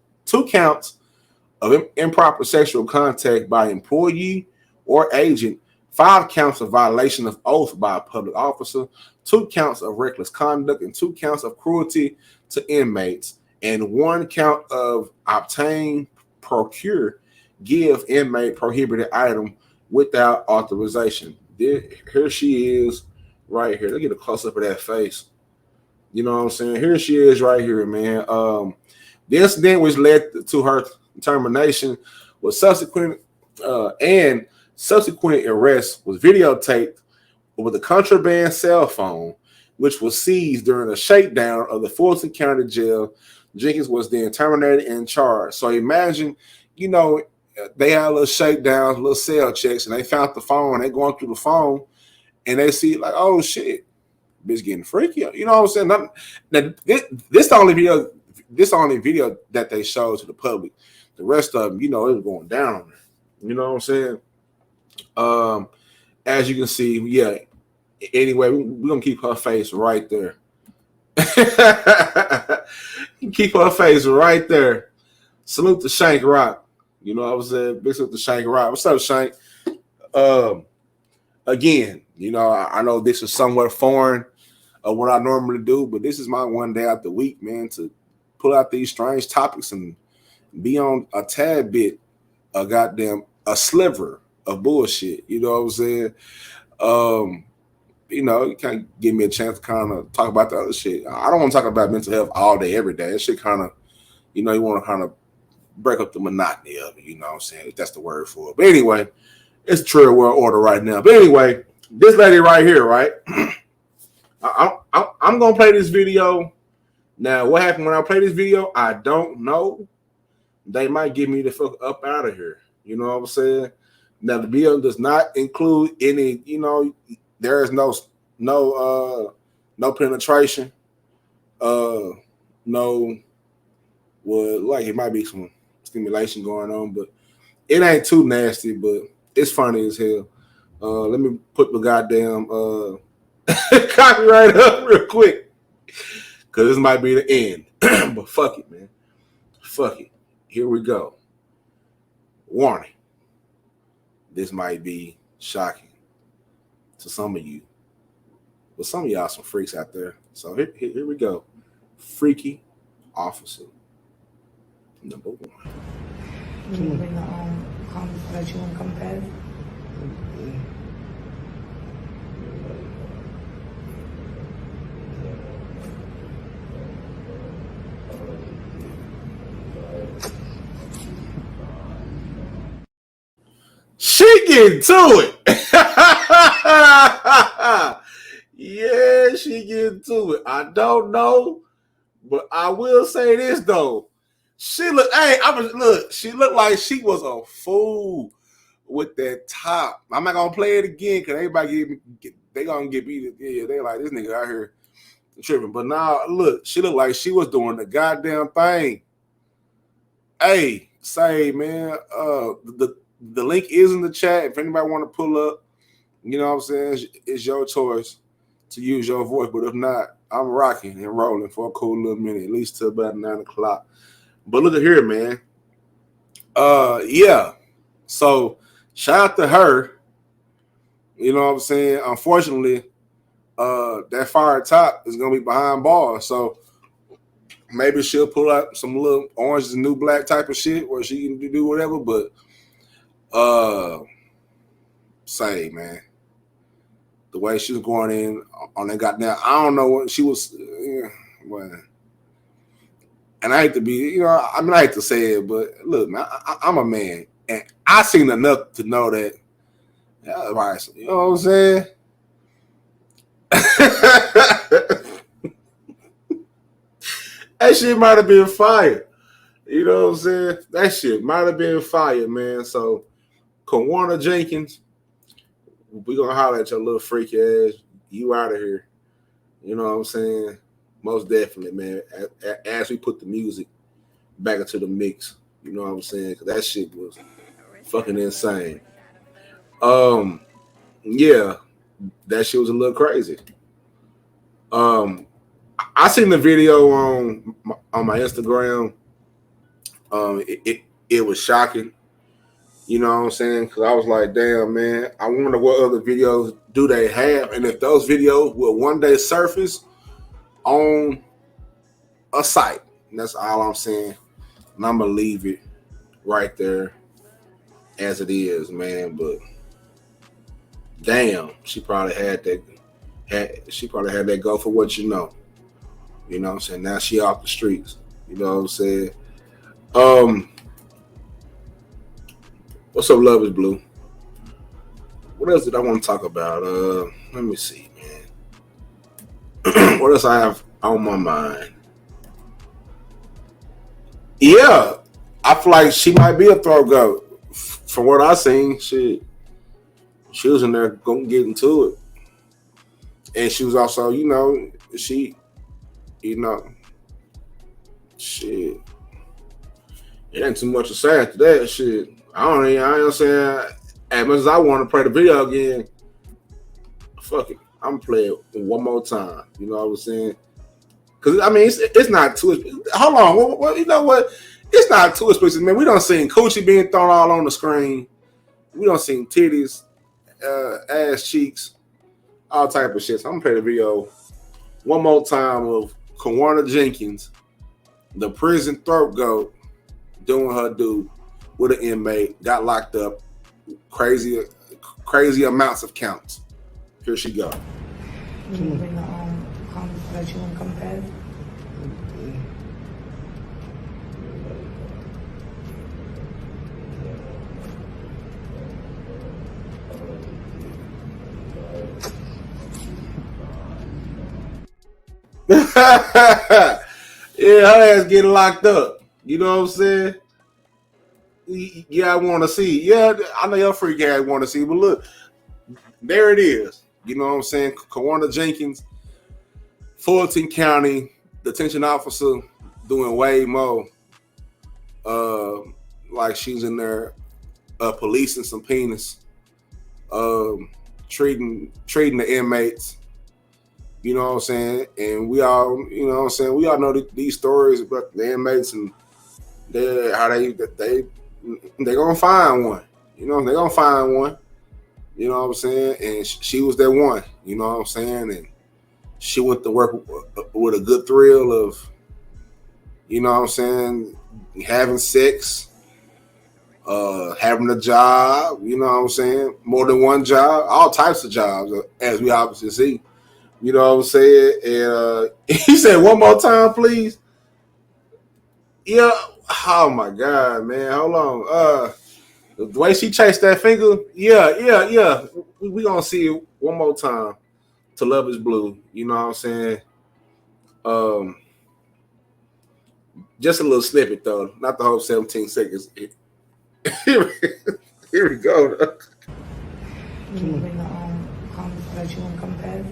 of improper sexual contact by employee or agent, 5 counts of violation of oath by a public officer, 2 counts of reckless conduct, and 2 counts of cruelty to inmates, and 1 count of obtain, procure, give inmate prohibited item without authorization. Here she is right here. Let's get a close-up of that face. You know what I'm saying? Here she is right here, man. The incident which led to her termination was subsequent arrest was videotaped with a contraband cell phone, which was seized during a shakedown of the Fulton County Jail. Jenkins was then terminated and charged. So imagine, you know, they had a little shakedowns, little cell checks, and they found the phone. They going through the phone, and they see like, oh shit, bitch getting freaky. You know what I'm saying? This the only video. This the only video that they showed to the public. The rest of them, you know, it was going down on there. You know what I'm saying? As you can see, yeah. Anyway, we're gonna keep her face right there. Keep her face right there. Salute to Shank Rock. You know what I'm saying? Big salute to Shank Rock. What's up, Shank? Again, you know, I know this is somewhat foreign of what I normally do, but this is my one day out the week, man, to pull out these strange topics and be on a tad bit a sliver of bullshit. You know what I'm saying? You know, you kind of give me a chance to kind of talk about the other shit. I don't want to talk about mental health all day, every day. That shit kind of, you know, you want to kind of break up the monotony of it. You know what I'm saying? If that's the word for it. But anyway, it's a true world order right now. But anyway, this lady right here, right? I'm going to play this video. Now, what happened when I play this video, I don't know. They might get me the fuck up out of here. You know what I'm saying? Now, the video does not include any, you know, there is no penetration. No, well, like it might be some stimulation going on, but it ain't too nasty, but it's funny as hell. Let me put the goddamn copyright up real quick, because this might be the end. But fuck it, man. Fuck it. Here we go. Warning. This might be shocking to some of you, but some of y'all some freaks out there. So here we go. Freaky officer number 1. Can you bring the comments that you want to come past? She getting to it. Yeah, she getting to it. I don't know, but I will say this though. She look, she looked like she was a fool with that top. I'm not gonna play it again because everybody they gonna get beat. Yeah, they like this nigga out here tripping. But now look, she looked like she was doing the goddamn thing. Hey, say man, the link is in the chat. If anybody want to pull up, you know what I'm saying, it's your choice to use your voice. But if not, I'm rocking and rolling for a cool little minute, at least till about 9 o'clock. But look at here, man. Yeah. So shout out to her. You know what I'm saying? Unfortunately, that fire top is gonna be behind bars. So maybe she'll pull out some little orange is the new black type of shit where she can do whatever, but say, man, the way she was going in on that goddamn, I don't know what she was. Well, and I hate to be, you know, I mean, I hate to say it, but look, man, I'm a man, and I seen enough to know that. Yeah, right, you know what I'm saying? That shit might have been fire. You know what I'm saying? That shit might have been fire, man. So, Kawana Jenkins, we gonna holler at your little freaky ass. You out of here. You know what I'm saying? Most definitely, man. As we put the music back into the mix, you know what I'm saying? Because that shit was fucking insane. Yeah, that shit was a little crazy. I seen the video on my Instagram. It was shocking. You know what I'm saying? Because I was like, damn, man, I wonder what other videos do they have, and if those videos will one day surface on a site. And that's all I'm saying. And I'm gonna leave it right there as it is, man. But damn, she probably had that go for what you know. You know what I'm saying? Now she off the streets. You know what I'm saying? Um, what's up, Love is Blue? What else did I want to talk about? Let me see, man. What else I have on my mind? Yeah, I feel like she might be a throat goat. From what I seen, she was in there going to get into it. And she was also, you know, shit. It ain't too much to say after that shit. I ain't saying as much as I want to play the video again, fuck it. I'm gonna play it one more time. You know what I'm saying? Because I mean, it's not too. Hold on, what you know what? It's not too explicit, man. We done seen coochie being thrown all on the screen. We done seen titties, ass cheeks, all type of shit. So I'm gonna play the video one more time of Kawana Jenkins, the prison throat goat, doing her due with an inmate, got locked up, crazy amounts of counts. Here she go. You bring the comments that you want to come past? Yeah, her ass getting locked up. You know what I'm saying? Yeah, I want to see. Yeah, I know your freak ass want to see, but look, there it is. You know what I'm saying? Kawana Jenkins, Fulton County detention officer, doing way more. Like she's in there policing some penis, treating the inmates. You know what I'm saying? And we all, you know what I'm saying? We all know these stories about the inmates and how they gonna find one. You know, they're gonna find one. You know what I'm saying? And she was that one. You know what I'm saying? And she went to work with a good thrill of, you know what I'm saying, having sex, having a job. You know what I'm saying? More than one job, all types of jobs, as we obviously see. You know what I'm saying? And he said, one more time, please. Yeah. Oh my God, man. Hold on. The way she chased that finger, yeah. We gonna see it one more time to Love is Blue. You know what I'm saying? Just a little snippet though, not the whole 17 seconds. Here we go. You bring the comments that you want to come past?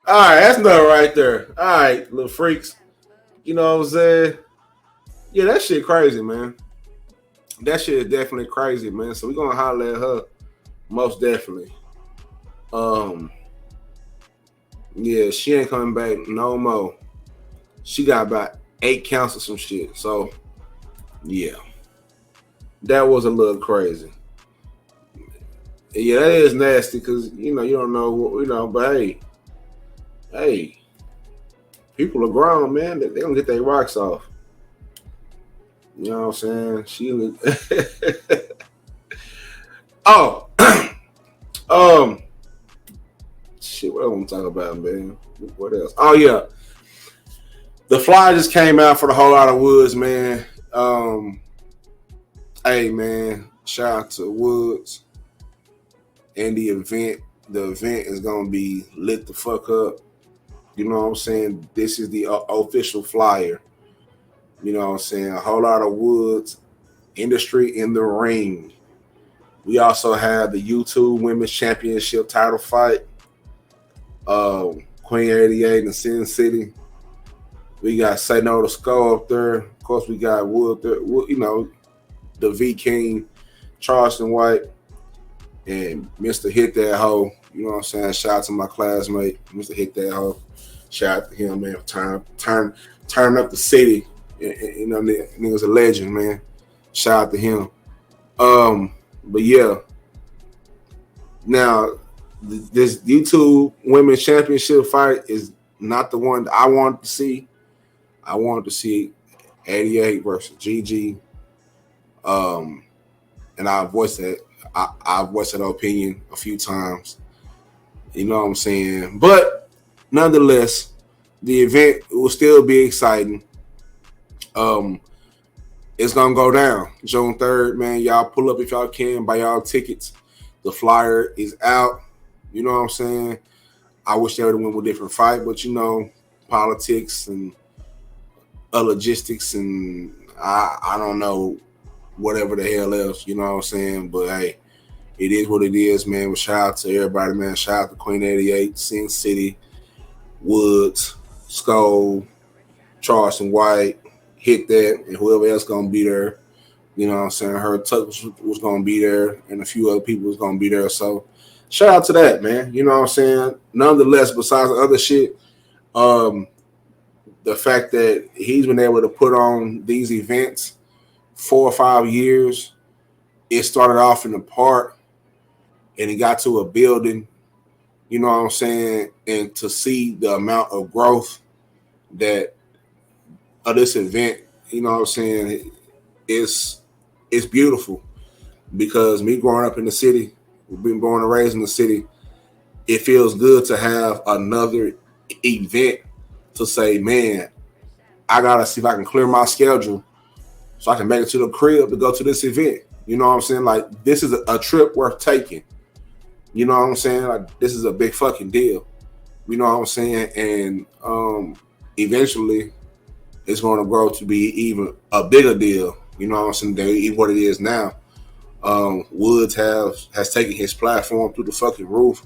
All right, that's nothing right there. All right, little freaks. You know what I'm saying? Yeah, that shit crazy, man. That shit is definitely crazy, man. So we're gonna holler at her, most definitely. Yeah, she ain't coming back no more. She got about 8 counts of some shit. So, yeah, that was a little crazy. Yeah, that is nasty because you don't know what, but hey, people are grown, man. They gonna get their rocks off. You know what I'm saying? Shit, what I want to talk about, man? What else? Oh yeah, the flyer just came out for the Whole Lot of Woods, man. Hey, man, shout out to Woods and the event. The event is gonna be lit the fuck up. You know what I'm saying? This is the official flyer. You know what I'm saying? A Whole Lot of Woods, industry in the ring. We also have the YouTube Women's Championship title fight. Queen 88 in Sin City. We got Say No to Skull up there. Of course, we got Wood there, the V King, Charleston White, and Mr. Hit That Hoe. You know what I'm saying? Shout out to my classmate, Mr. Hit That Hoe. Shout out to him, man, for turn up the city. You know, nigga's a legend, man. Shout out to him. But yeah. Now, this YouTube Women's Championship fight is not the one that I wanted to see. I wanted to see 88 versus Gigi. And I voiced that I've voiced that opinion a few times. You know what I'm saying? But nonetheless, the event will still be exciting. It's gonna go down June 3rd, man. Y'all pull up if y'all can, buy y'all tickets. The flyer is out. You know what I'm saying? I wish they would have went with a different fight, but you know, politics and logistics and I don't know, whatever the hell else, you know what I'm saying? But hey, it is what it is, man. But shout out to everybody, man. Shout out to Queen 88, Sin City, Woods, Skull, Charleston White, Hit That, and whoever else gonna be there. You know what I'm saying? Her Tuck was gonna be there, and a few other people was gonna be there. So shout out to that, man. You know what I'm saying? Nonetheless, besides the other shit, the fact that he's been able to put on these events 4 or 5 years, it started off in the park and he got to a building, you know what I'm saying? And to see the amount of growth that of this event, you know what I'm saying, it's beautiful. Because me growing up in the city, being born and raised in the city, it feels good to have another event to say, man, I gotta see if I can clear my schedule so I can make it to the crib to go to this event. You know what I'm saying? Like, this is a trip worth taking. You know what I'm saying? Like, this is a big fucking deal. You know what I'm saying? And eventually it's going to grow to be even a bigger deal. You know what I'm saying? Than what it is now. Woods has taken his platform through the fucking roof.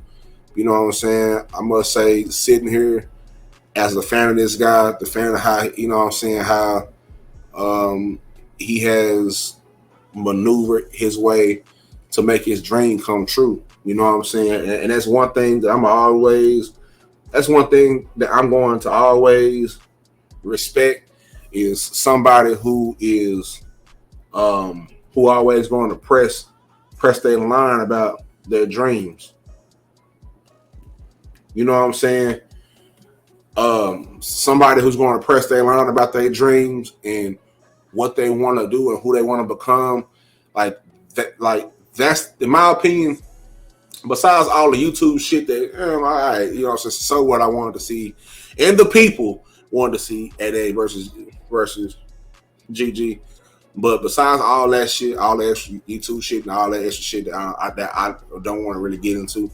You know what I'm saying? I must say, sitting here as a fan of this guy, the fan of how, you know what I'm saying, how he has maneuvered his way to make his dream come true. You know what I'm saying? And that's one thing that I'm going to always respect, is somebody who is who always going to press their line about their dreams. You know what I'm saying? Somebody who's going to press their line about their dreams and what they want to do and who they want to become. Like that's, in my opinion, besides all the YouTube shit that, all right, you know, so what I wanted to see, and the people wanted to see at A versus GG. But besides all that shit, all that extra YouTube shit and all that extra shit that I don't want to really get into,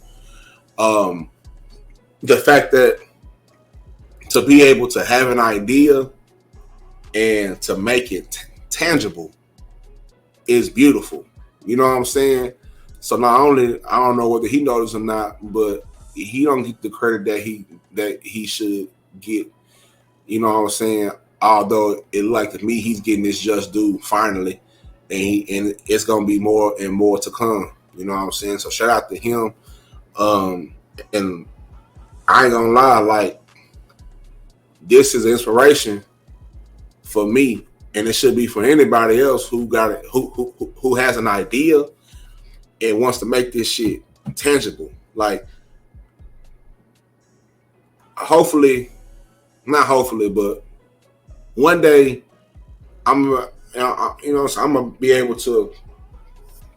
the fact that to be able to have an idea and to make it tangible is beautiful. You know what I'm saying? So not only, I don't know whether he knows or not, but he don't get the credit that he should get. You know what I'm saying? Although it like to me, he's getting his just due finally, and it's gonna be more and more to come. You know what I'm saying? So shout out to him. And I ain't gonna lie, like, this is inspiration for me, and it should be for anybody else who got it, who has an idea and wants to make this shit tangible. Like, not hopefully, but one day I'm gonna be able to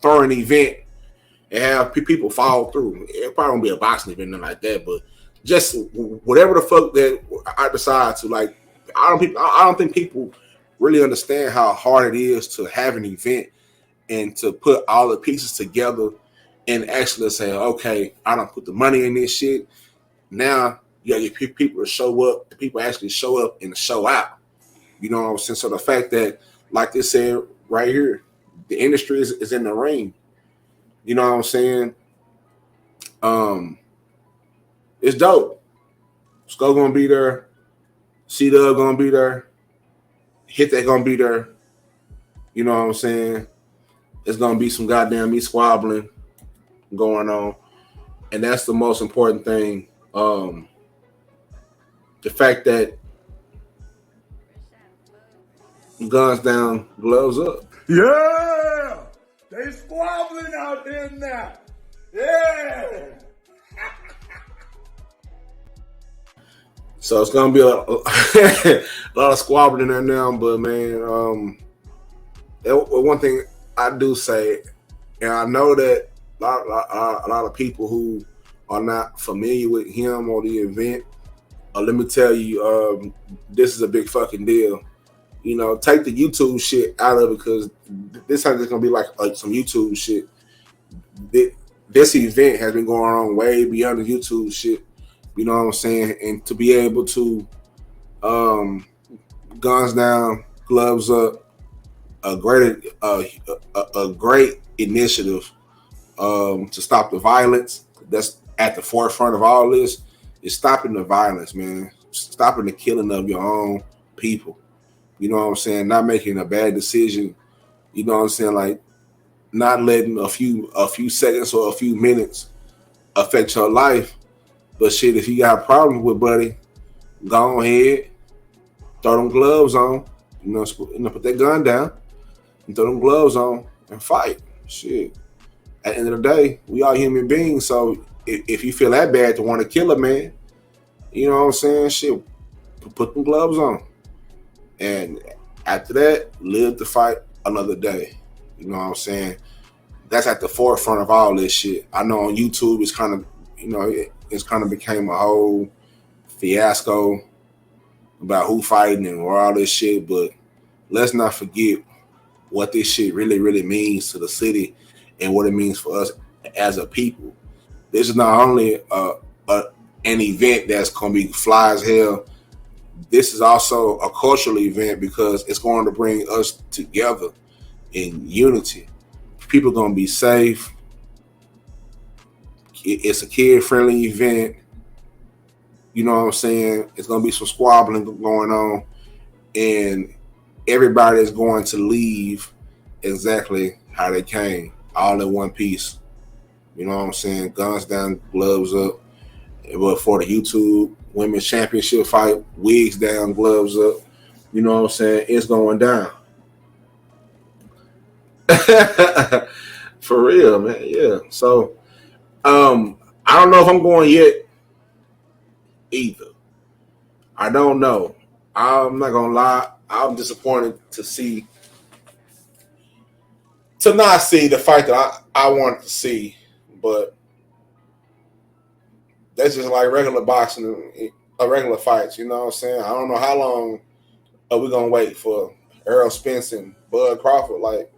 throw an event and have people follow through. It probably won't be a boxing event, nothing like that, but just whatever the fuck that I decide to. Like, I don't think people really understand how hard it is to have an event and to put all the pieces together and actually say, okay, I don't put the money in this shit. Now you got your people to show up. The people actually show up and show out. You know what I'm saying? So the fact that, like they said right here, the industry is in the ring. You know what I'm saying? It's dope. Skull gonna be there. C-Dub gonna be there. Hit That gonna be there. You know what I'm saying? It's gonna be some goddamn me squabbling going on, and that's the most important thing. The fact that guns down, gloves up. Yeah, they squabbling out there now. Yeah. So it's gonna be a lot of squabbling there now, but man, one thing I do say, And I know that a lot of people who are not familiar with him or the event, let me tell you, this is a big fucking deal. You know, take the YouTube shit out of it because this is gonna be like some YouTube shit. This event has been going on way beyond the YouTube shit. You know what I'm saying? And to be able to guns down, gloves up, a great initiative to stop the violence. That's at the forefront of all this. Is stopping the violence, man. Stopping the killing of your own people. You know what I'm saying? Not making a bad decision. You know what I'm saying? Like not letting a few seconds or a few minutes affect your life. But shit, if you got a problem with buddy, go ahead, throw them gloves on. You know, put that gun down and throw them gloves on and fight. Shit. At the end of the day, we all human beings. So if you feel that bad to want to kill a man, you know what I'm saying? Shit, put them gloves on. And after that, live to fight another day. You know what I'm saying? That's at the forefront of all this shit. I know on YouTube it's kind of, you know, it's kind of became a whole fiasco about who fighting and all this shit. But let's not forget what this shit really, really means to the city and what it means for us as a people. This is not only an event that's going to be fly as hell. This is also a cultural event because it's going to bring us together in unity. People are going to be safe. It's a kid-friendly event. You know what I'm saying? It's going to be some squabbling going on. And everybody is going to leave exactly how they came, all in one piece. You know what I'm saying? Guns down, gloves up. But for the YouTube Women's Championship fight, wigs down, gloves up. You know what I'm saying? It's going down. For real, man. Yeah. So, I don't know if I'm going yet either. I don't know. I'm not gonna lie. I'm disappointed to not see the fight that I wanted to see, but that's just like regular boxing, regular fights. You know what I'm saying? I don't know how long are we gonna wait for Errol Spence and Bud Crawford. Like,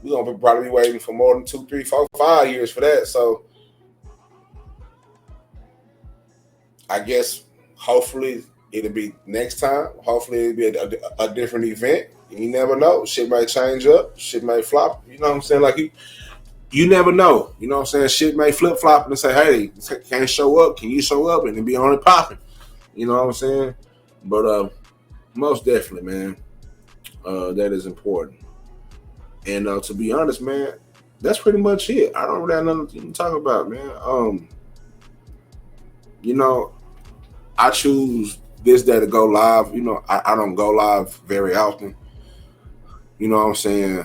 we're gonna probably be waiting for more than 2, 3, 4, 5 years for that. So I guess hopefully it'll be next time. Hopefully it'll be a different event. You never know. Shit might change up. Shit may flop. You know what I'm saying? Like you never know. You know what I'm saying? Shit may flip flop and say, hey, can't show up. Can you show up? And then be on it popping. You know what I'm saying? But most definitely, man, that is important. And to be honest, man, that's pretty much it. I don't really have nothing to talk about, man. You know, I choose this day to go live. You know, I don't go live very often. You know what I'm saying?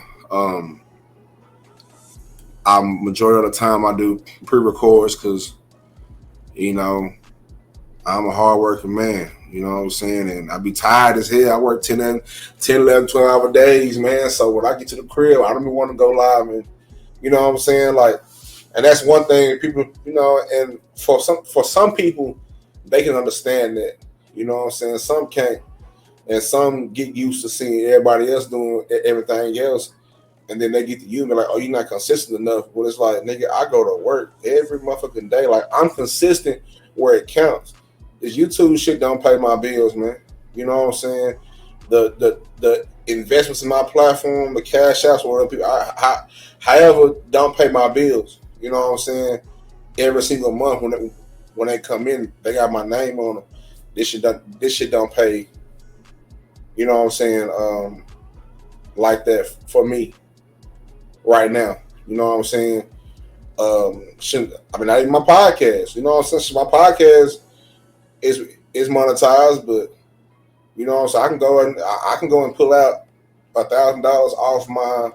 Majority of the time I do pre-records because, you know, I'm a hard-working man. You know what I'm saying? And I be tired as hell. I work 10, 11, 12-hour days, man. So when I get to the crib, I don't even want to go live. And, you know what I'm saying? Like, and that's one thing people, you know, and for some people, they can understand that. You know what I'm saying? Some can't. And some get used to seeing everybody else doing everything else. And then they get to you and be like, oh, you're not consistent enough. But it's like, nigga, I go to work every motherfucking day. Like, I'm consistent where it counts. This YouTube shit don't pay my bills, man. You know what I'm saying? The investments in my platform, the cash outs, whatever people, however, don't pay my bills. You know what I'm saying? Every single month when they come in, they got my name on them. This shit don't pay. You know what I'm saying? Like that for me right now. You know what I'm saying? Not even my podcast. You know what I'm saying? My podcast is monetized, but you know what I'm saying? I can go and pull out $1,000 off my,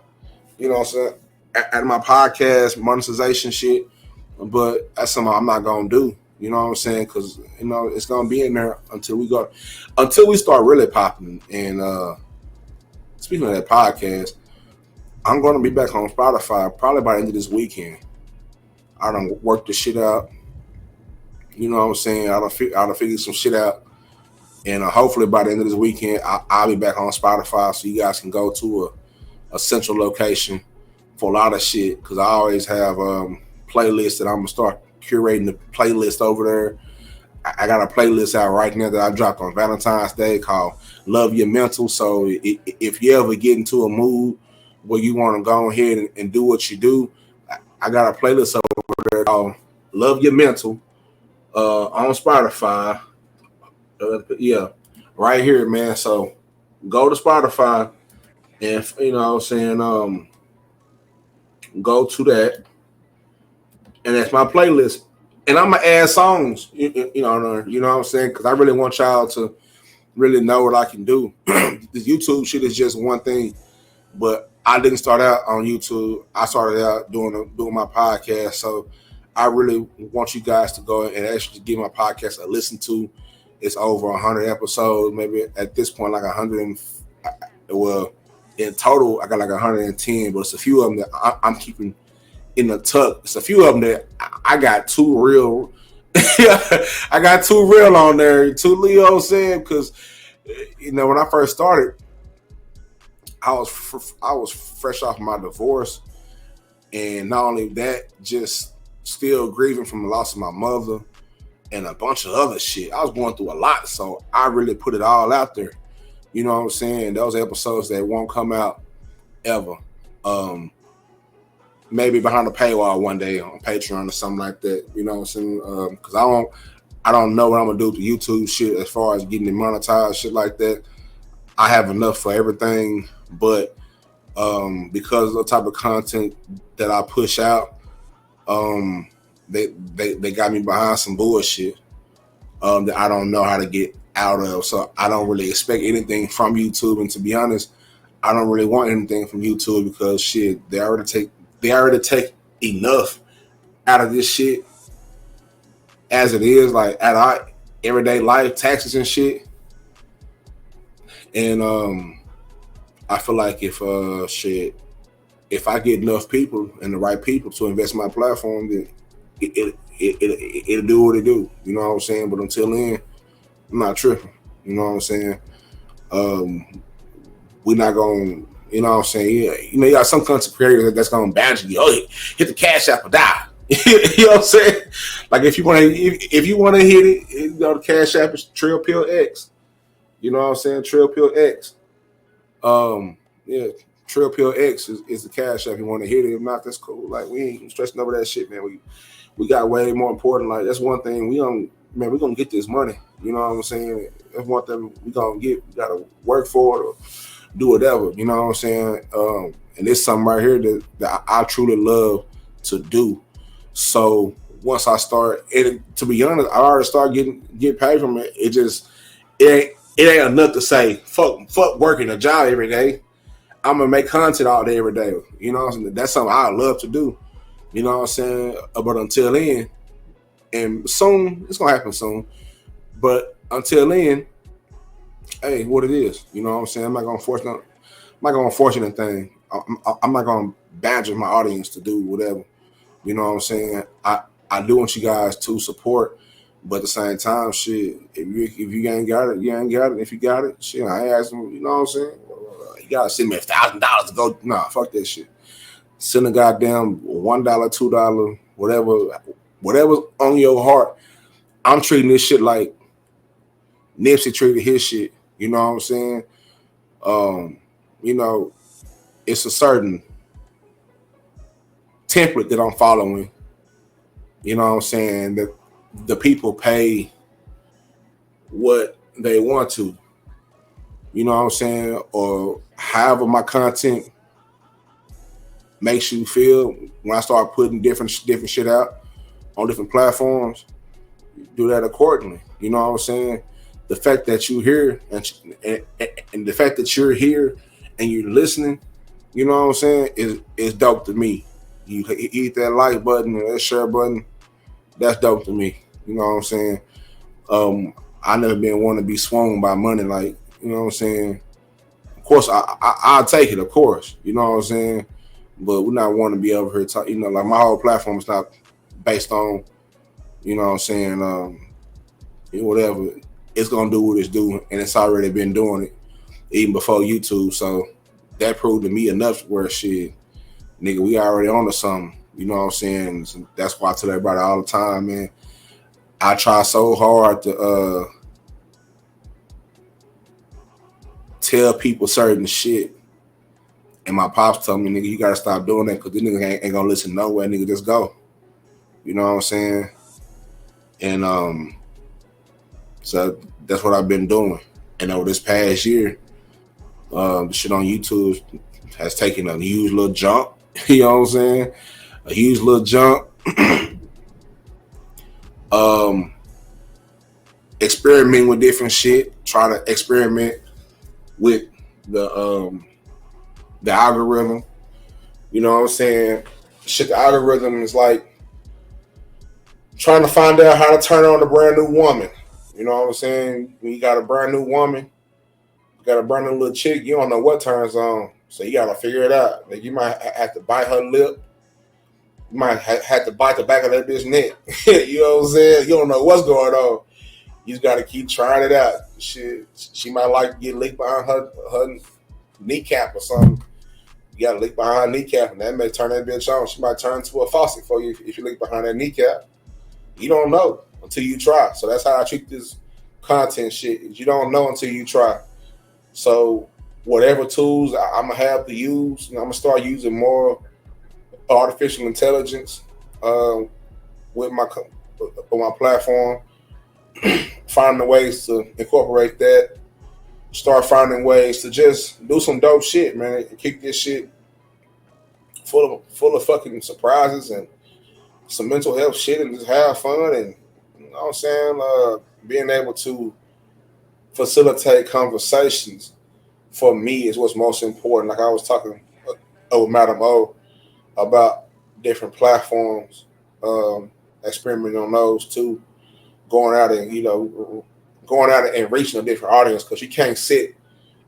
you know what I'm saying, at my podcast monetization shit. But that's something I'm not gonna do. You know what I'm saying? Because, you know, it's gonna be in there until we start really popping. And speaking of that podcast, I'm gonna be back on Spotify probably by the end of this weekend. I done work the shit out. You know what I'm saying? I done figure some shit out. And hopefully by the end of this weekend, I'll be back on Spotify so you guys can go to a central location for a lot of shit. Because I always have playlists that I'm going to start curating the playlist over there. I got a playlist out right now that I dropped on Valentine's Day called Love Your Mental. So if you ever get into a mood where you want to go ahead and do what you do, I got a playlist over there called Love Your Mental on Spotify. Yeah, right here, man. So go to Spotify and, you know what I'm saying, go to that. And that's my playlist. And I'm going to add songs, you know what I'm saying? Because I really want y'all to really know what I can do. This YouTube shit is just one thing. But I didn't start out on YouTube. I started out doing my podcast. So I really want you guys to go and actually give my podcast a listen to. It's over 100 episodes, maybe at this point, like 100. Well, in total, I got like 110, but it's a few of them that I'm keeping in the tuck. It's a few of them that I got two real. I got two real on there. Two Leo said, because, you know, when I first started, I was fresh off my divorce, and not only that, just still grieving from the loss of my mother. And a bunch of other shit. I was going through a lot, so I really put it all out there. You know what I'm saying? Those episodes that won't come out ever. Maybe behind the paywall one day on Patreon or something like that. You know what I'm saying? Because I don't know what I'm gonna do with the YouTube shit as far as getting it monetized, shit like that. I have enough for everything, but because of the type of content that I push out, They got me behind some bullshit that I don't know how to get out of. So I don't really expect anything from YouTube. And to be honest, I don't really want anything from YouTube because shit, they already take enough out of this shit as it is, like out of our everyday life, taxes and shit. And I feel like if I get enough people and the right people to invest in my platform, then it'll do what it do. You know what I'm saying? But until then, I'm not tripping. You know what I'm saying? We're not going to, you know what I'm saying? Yeah, you know, you got some content creators that's going to badge you. Oh, hit the Cash App or die. You know what I'm saying? Like if you want to hit it, you know, the Cash App is Trill Pill X. You know what I'm saying? Trill Pill X. Yeah, Trill Pill X is the Cash App. You want to hit it? If not, that's cool. Like we ain't stressing over that shit, man. We got way more important. Like that's one thing we're gonna get this money. You know what I'm saying? That's one thing we gonna get. We gotta work for it or do whatever. You know what I'm saying? And it's something right here that I truly love to do. So once I start, and to be honest, I already start getting paid from it. It ain't enough to say fuck working a job every day. I'm gonna make content all day every day. You know what I'm saying? That's something I love to do. You know what I'm saying? But until then, and soon, it's gonna happen soon. But until then, hey, what it is. You know what I'm saying? I'm not gonna force anything. I'm not gonna badger my audience to do whatever. You know what I'm saying? I do want you guys to support, but at the same time, shit, if you ain't got it, you ain't got it. If you got it, shit, I ask them, you know what I'm saying? You gotta send me $1,000 to go. Nah, fuck that shit. Send a goddamn $1, $2, whatever's on your heart. I'm treating this shit like Nipsey treated his shit. You know what I'm saying? You know, it's a certain template that I'm following. You know what I'm saying? That the people pay what they want to. You know what I'm saying? Or however my content makes you feel when I start putting different shit out on different platforms, do that accordingly. You know what I'm saying? The fact that you're here and the fact that you're here and you're listening, you know what I'm saying, is dope to me. You hit that like button or that share button, that's dope to me. You know what I'm saying? I never been one to be swung by money, like, you know what I'm saying? Of course, I'll take it, of course. You know what I'm saying? but we're not wanting to be over here talking. You know, like my whole platform is not based on, you know what I'm saying, whatever. It's gonna do what it's doing, and it's already been doing it even before YouTube. So that proved to me enough where shit, nigga, we already on to something. You know what I'm saying? So that's why I tell everybody all the time, man. I try so hard to tell people certain shit. And my pops told me, nigga, you gotta stop doing that because this nigga ain't gonna listen nowhere, nigga. Just go. You know what I'm saying? And so that's what I've been doing. And over this past year, the shit on YouTube has taken a huge little jump. You know what I'm saying? A huge little jump. Experimenting with different shit. Try to experiment with the algorithm. You know what I'm saying? Shit, the algorithm is like trying to find out how to turn on a brand new woman. You know what I'm saying? When you got a brand new woman, you got a brand new little chick, you don't know what turns on. So you got to figure it out. Like you might have to bite her lip. You might have to bite the back of that bitch neck. You know what I'm saying? You don't know what's going on. You just got to keep trying it out. Shit, she might like to get licked behind her kneecap or something. You got to lick behind her kneecap, and that may turn that bitch on. She might turn into a faucet for you if you lick behind that kneecap. You don't know until you try. So that's how I treat this content shit. You don't know until you try. So whatever tools I'm going to have to use, I'm going to start using more artificial intelligence with my platform. Finding ways to incorporate that. Start finding ways to just do some dope shit, man. And keep this shit full of fucking surprises and some mental health shit and just have fun. And you know what I'm saying? Being able to facilitate conversations for me is what's most important. Like I was talking with Madam O about different platforms, experimenting on those too, going out and reaching a different audience because you can't sit.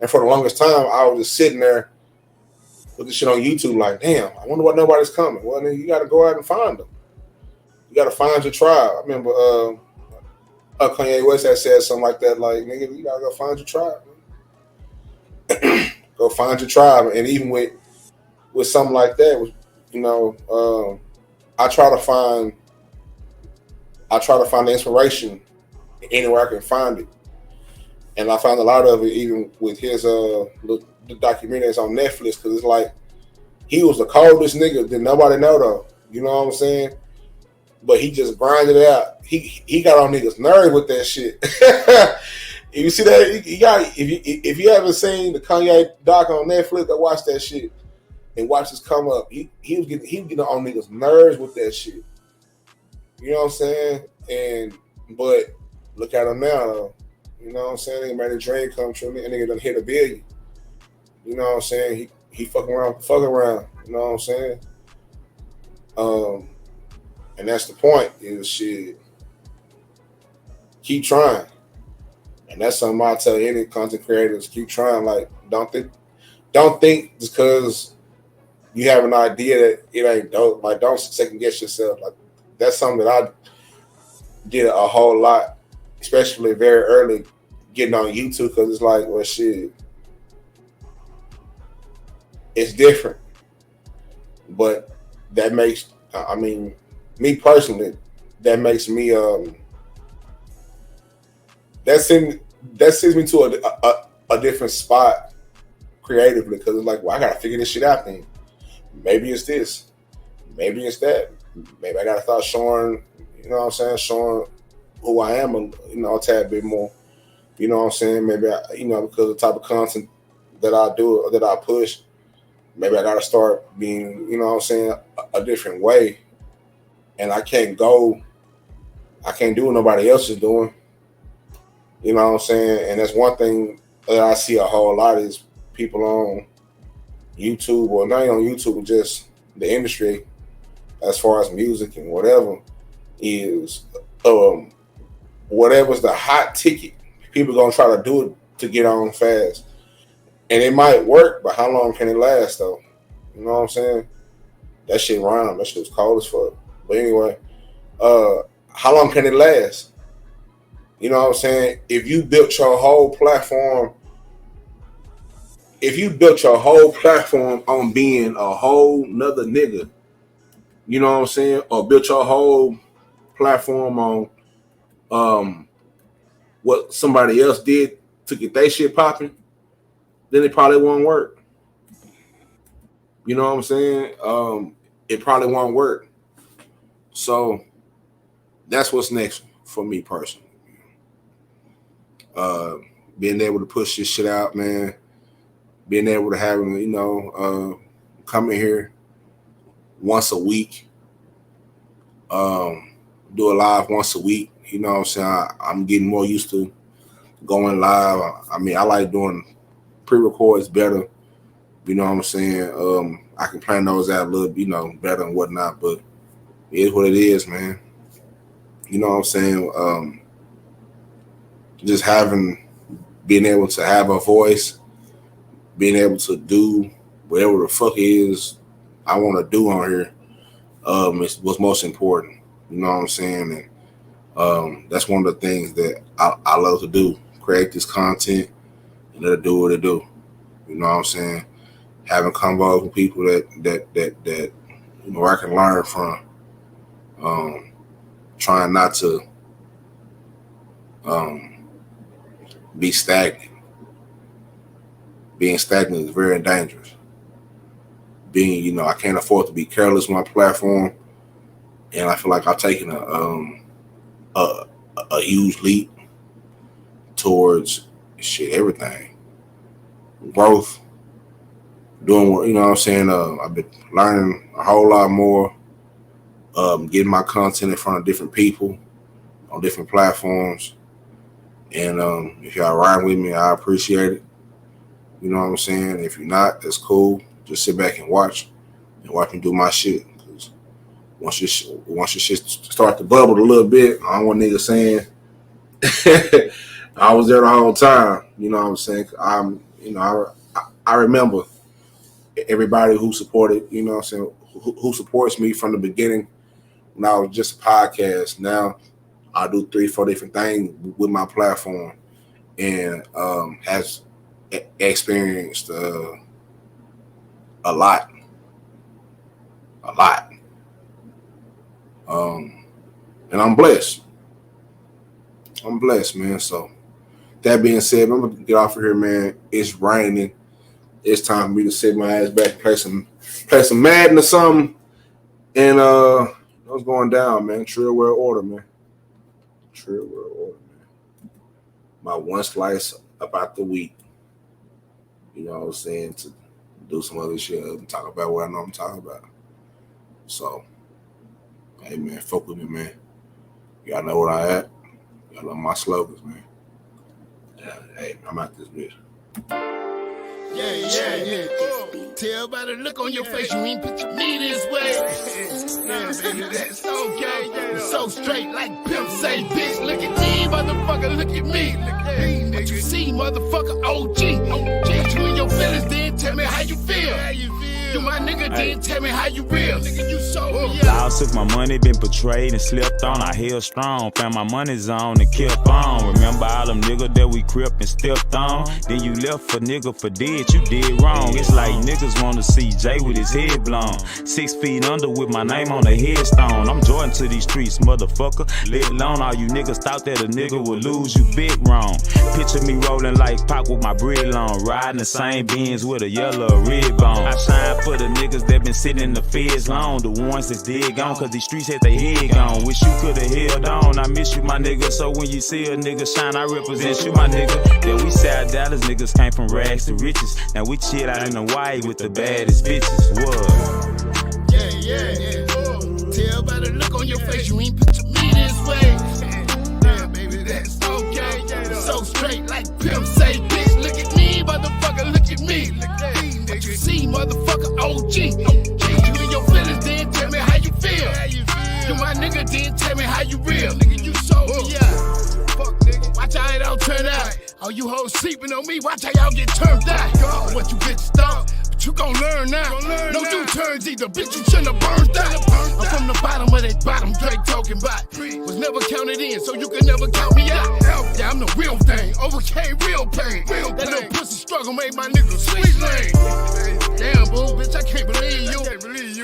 And for the longest time, I was just sitting there with this shit on YouTube like, damn, I wonder what nobody's coming. Well, then you got to go out and find them. You got to find your tribe. I remember Kanye West had said something like that, like, nigga, you got to go find your tribe. Go find your tribe. And even with something like that, you know, I try to find the inspiration anywhere I can find it. And I found a lot of it even with his the documentary that's on Netflix, because it's like he was the coldest nigga that nobody know though. You know what I'm saying? But he just grinded it out. He got on niggas' nerves with that shit. If you see that, if you haven't seen the Kanye doc on Netflix, go watch that shit and watch this come up. He was getting on niggas' nerves with that shit. You know what I'm saying? But look at him now, though. You know what I'm saying? He made a dream come true. And nigga done hit $1 billion. You know what I'm saying? He fucking around. You know what I'm saying? And that's the point. Is shit. Keep trying. And that's something I tell any content creators: keep trying. Like, don't think just because you have an idea that it ain't dope. Like, don't second guess yourself. Like, that's something that I did a whole lot, especially very early, getting on YouTube, because it's like, well, shit, it's different. But that makes, I mean, me personally, that makes me that sends me to a different spot creatively, because it's like, well, I gotta figure this shit out then. Maybe it's this, maybe it's that, maybe I gotta start showing, you know what I'm saying, showing who I am, a tad bit more. You know what I'm saying? Maybe because of the type of content that I do or that I push, maybe I gotta start being, you know what I'm saying, a different way. And I can't do what nobody else is doing. You know what I'm saying? And that's one thing that I see a whole lot is people on YouTube, or not even on YouTube, but just the industry as far as music and whatever, is whatever's the hot ticket, people gonna try to do it to get on fast. And it might work, but how long can it last though? You know what I'm saying? That shit rhymed. That shit was cold as fuck. But anyway, how long can it last? You know what I'm saying? If you built your whole platform on being a whole nother nigga, you know what I'm saying? Or built your whole platform on what somebody else did to get their shit popping, then it probably won't work. You know what I'm saying? It probably won't work. So that's what's next for me personally. Being able to push this shit out, man. Being able to have him, you know, come in here once a week. Do a live once a week. You know what I'm saying? I'm getting more used to going live. I mean, I like doing pre-records better. You know what I'm saying? I can plan those out a little, you know, better and whatnot, but it is what it is, man. You know what I'm saying? Just being able to have a voice, being able to do whatever the fuck it is I want to do on here, is what's most important. You know what I'm saying? And that's one of the things that I love to do, create this content and let it do what it do. You know what I'm saying? Having convos with people that you know I can learn from. Trying not to be stagnant. Being stagnant is very dangerous. Being, you know, I can't afford to be careless with my platform, and I feel like I've taken a huge leap towards everything, growth, doing what, you know what I'm saying. I've been learning a whole lot more, getting my content in front of different people on different platforms. And if y'all ride with me, I appreciate it. You know what I'm saying? If you're not, that's cool. Just sit back and watch me do my shit. Cause once your shit start to bubble a little bit, I don't want niggas saying I was there the whole time. You know what I'm saying? I remember everybody who supported, you know what I'm saying, who supports me from the beginning when I was just a podcast. Now I do 3-4 different things with my platform, and has experienced a lot. And I'm blessed. I'm blessed, man. So that being said, I'm gonna get off of here, man. It's raining. It's time for me to sit my ass back, play some Madden or something. And what's going down, man? Trill World Order, man. Trill World Order, man. My one slice about the week. You know what I'm saying? To do some other shit and talk about what I know I'm talking about. So, hey, man, fuck with me, man. Y'all know where I at. Y'all know my slogans, man. Yeah, hey, I'm out this bitch. Yeah. Tell by the look on your face, you ain't picture me this way. Nah, baby, that's okay. So straight like pimp say, bitch, look at me, motherfucker, look at me. Look at me, what you see, motherfucker, OG. You in your feelings, then tell me how you feel. You my nigga, then tell me how you real. Nigga, you so Loud took my money, been betrayed and slipped on. I held strong, found my money zone and kept on. Remember all them niggas that we crept and stepped on? Then you left for nigga for dead, you did wrong. It's like niggas wanna see Jay with his head blown. 6 feet under with my name on the headstone. I'm Jordan to these streets, motherfucker. Let alone all you niggas thought that a nigga would lose, you big wrong. Picture me rolling like Pac with my bread long, riding the same Benz with a yellow or red bone. I shine for the niggas that been sitting in the feds long, the ones that's dead gone, cause these streets had their head gone. Wish you could've held on, I miss you, my nigga. So when you see a nigga shine, I represent you, my nigga. Yeah, we South Dallas niggas came from rags to riches. Now we chill out in Hawaii with the baddest bitches. What? Yeah. Tell by the look on your face, you ain't picture me this way. Yeah, baby, that's okay. So straight like pimp say, bitch, look at me, motherfucker, look at me. What you see, motherfucker, OG. You in your feelings, then tell me how you feel. You my nigga, then tell me how you real. Nigga, you so fuck, nigga. Watch how it don't turn out. All you hoes sleeping on me, watch how y'all get turned out. What you get stomped. But you gon' learn now. No U-turns either, bitch, you shouldn't have burned out. I'm from the bottom of that bottom, Drake talking about. Was never counted in, so you can never count me out. Yeah, I'm the real thing, overcame real pain. That little pussy struggle made my nigga switch lane. Damn, boo, bitch, I can't believe you.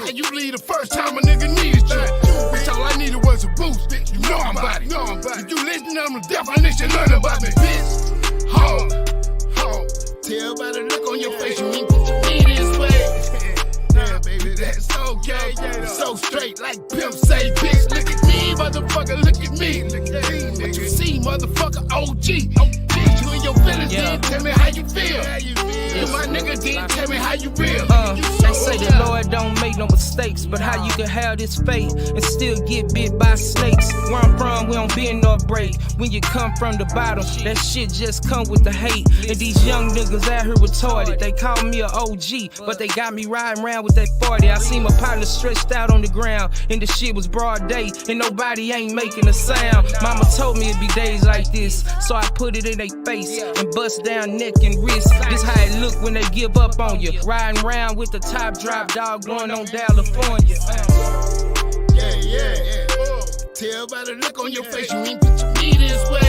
How you leave the first time a nigga needed you? Bitch, all I needed was a boost, bitch, you know I'm about it. If you listen, I'm the definition, learn about me, bitch. Home. Tell by the look on your face, you ain't put me this way. Yeah, baby, that's okay. It's so straight, like pimp say, bitch. Look at me, motherfucker, look at me. What you see, motherfucker, OG. You and your feelings, then tell me how you feel. You my nigga, then tell me how you feel. They say the Lord don't make no mistakes, but how you can have this faith and still get bit by snakes? Where I'm from, we don't bend nor break. When you come from the bottom, that shit just come with the hate. And these young niggas out here retarded. They call me a OG, but they got me riding around with that 40. I seen my partner stretched out on the ground, and the shit was broad day, and nobody ain't making a sound. Mama told me it'd be days like this, so I put it in their face and bust down neck and wrist. This how it look when they give up on you. Riding around with the top drop, dog, going on California. Yeah. Tell by the look on your face, you ain't put me this way.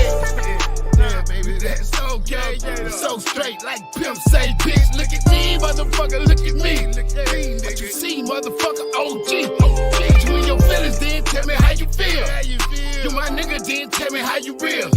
Yeah, baby, that's okay. It's so straight, like pimp say, bitch. Look at me, motherfucker, look at me. What you see, motherfucker, OG. You and your feelings, then tell me how you feel. You my nigga, then tell me how you real.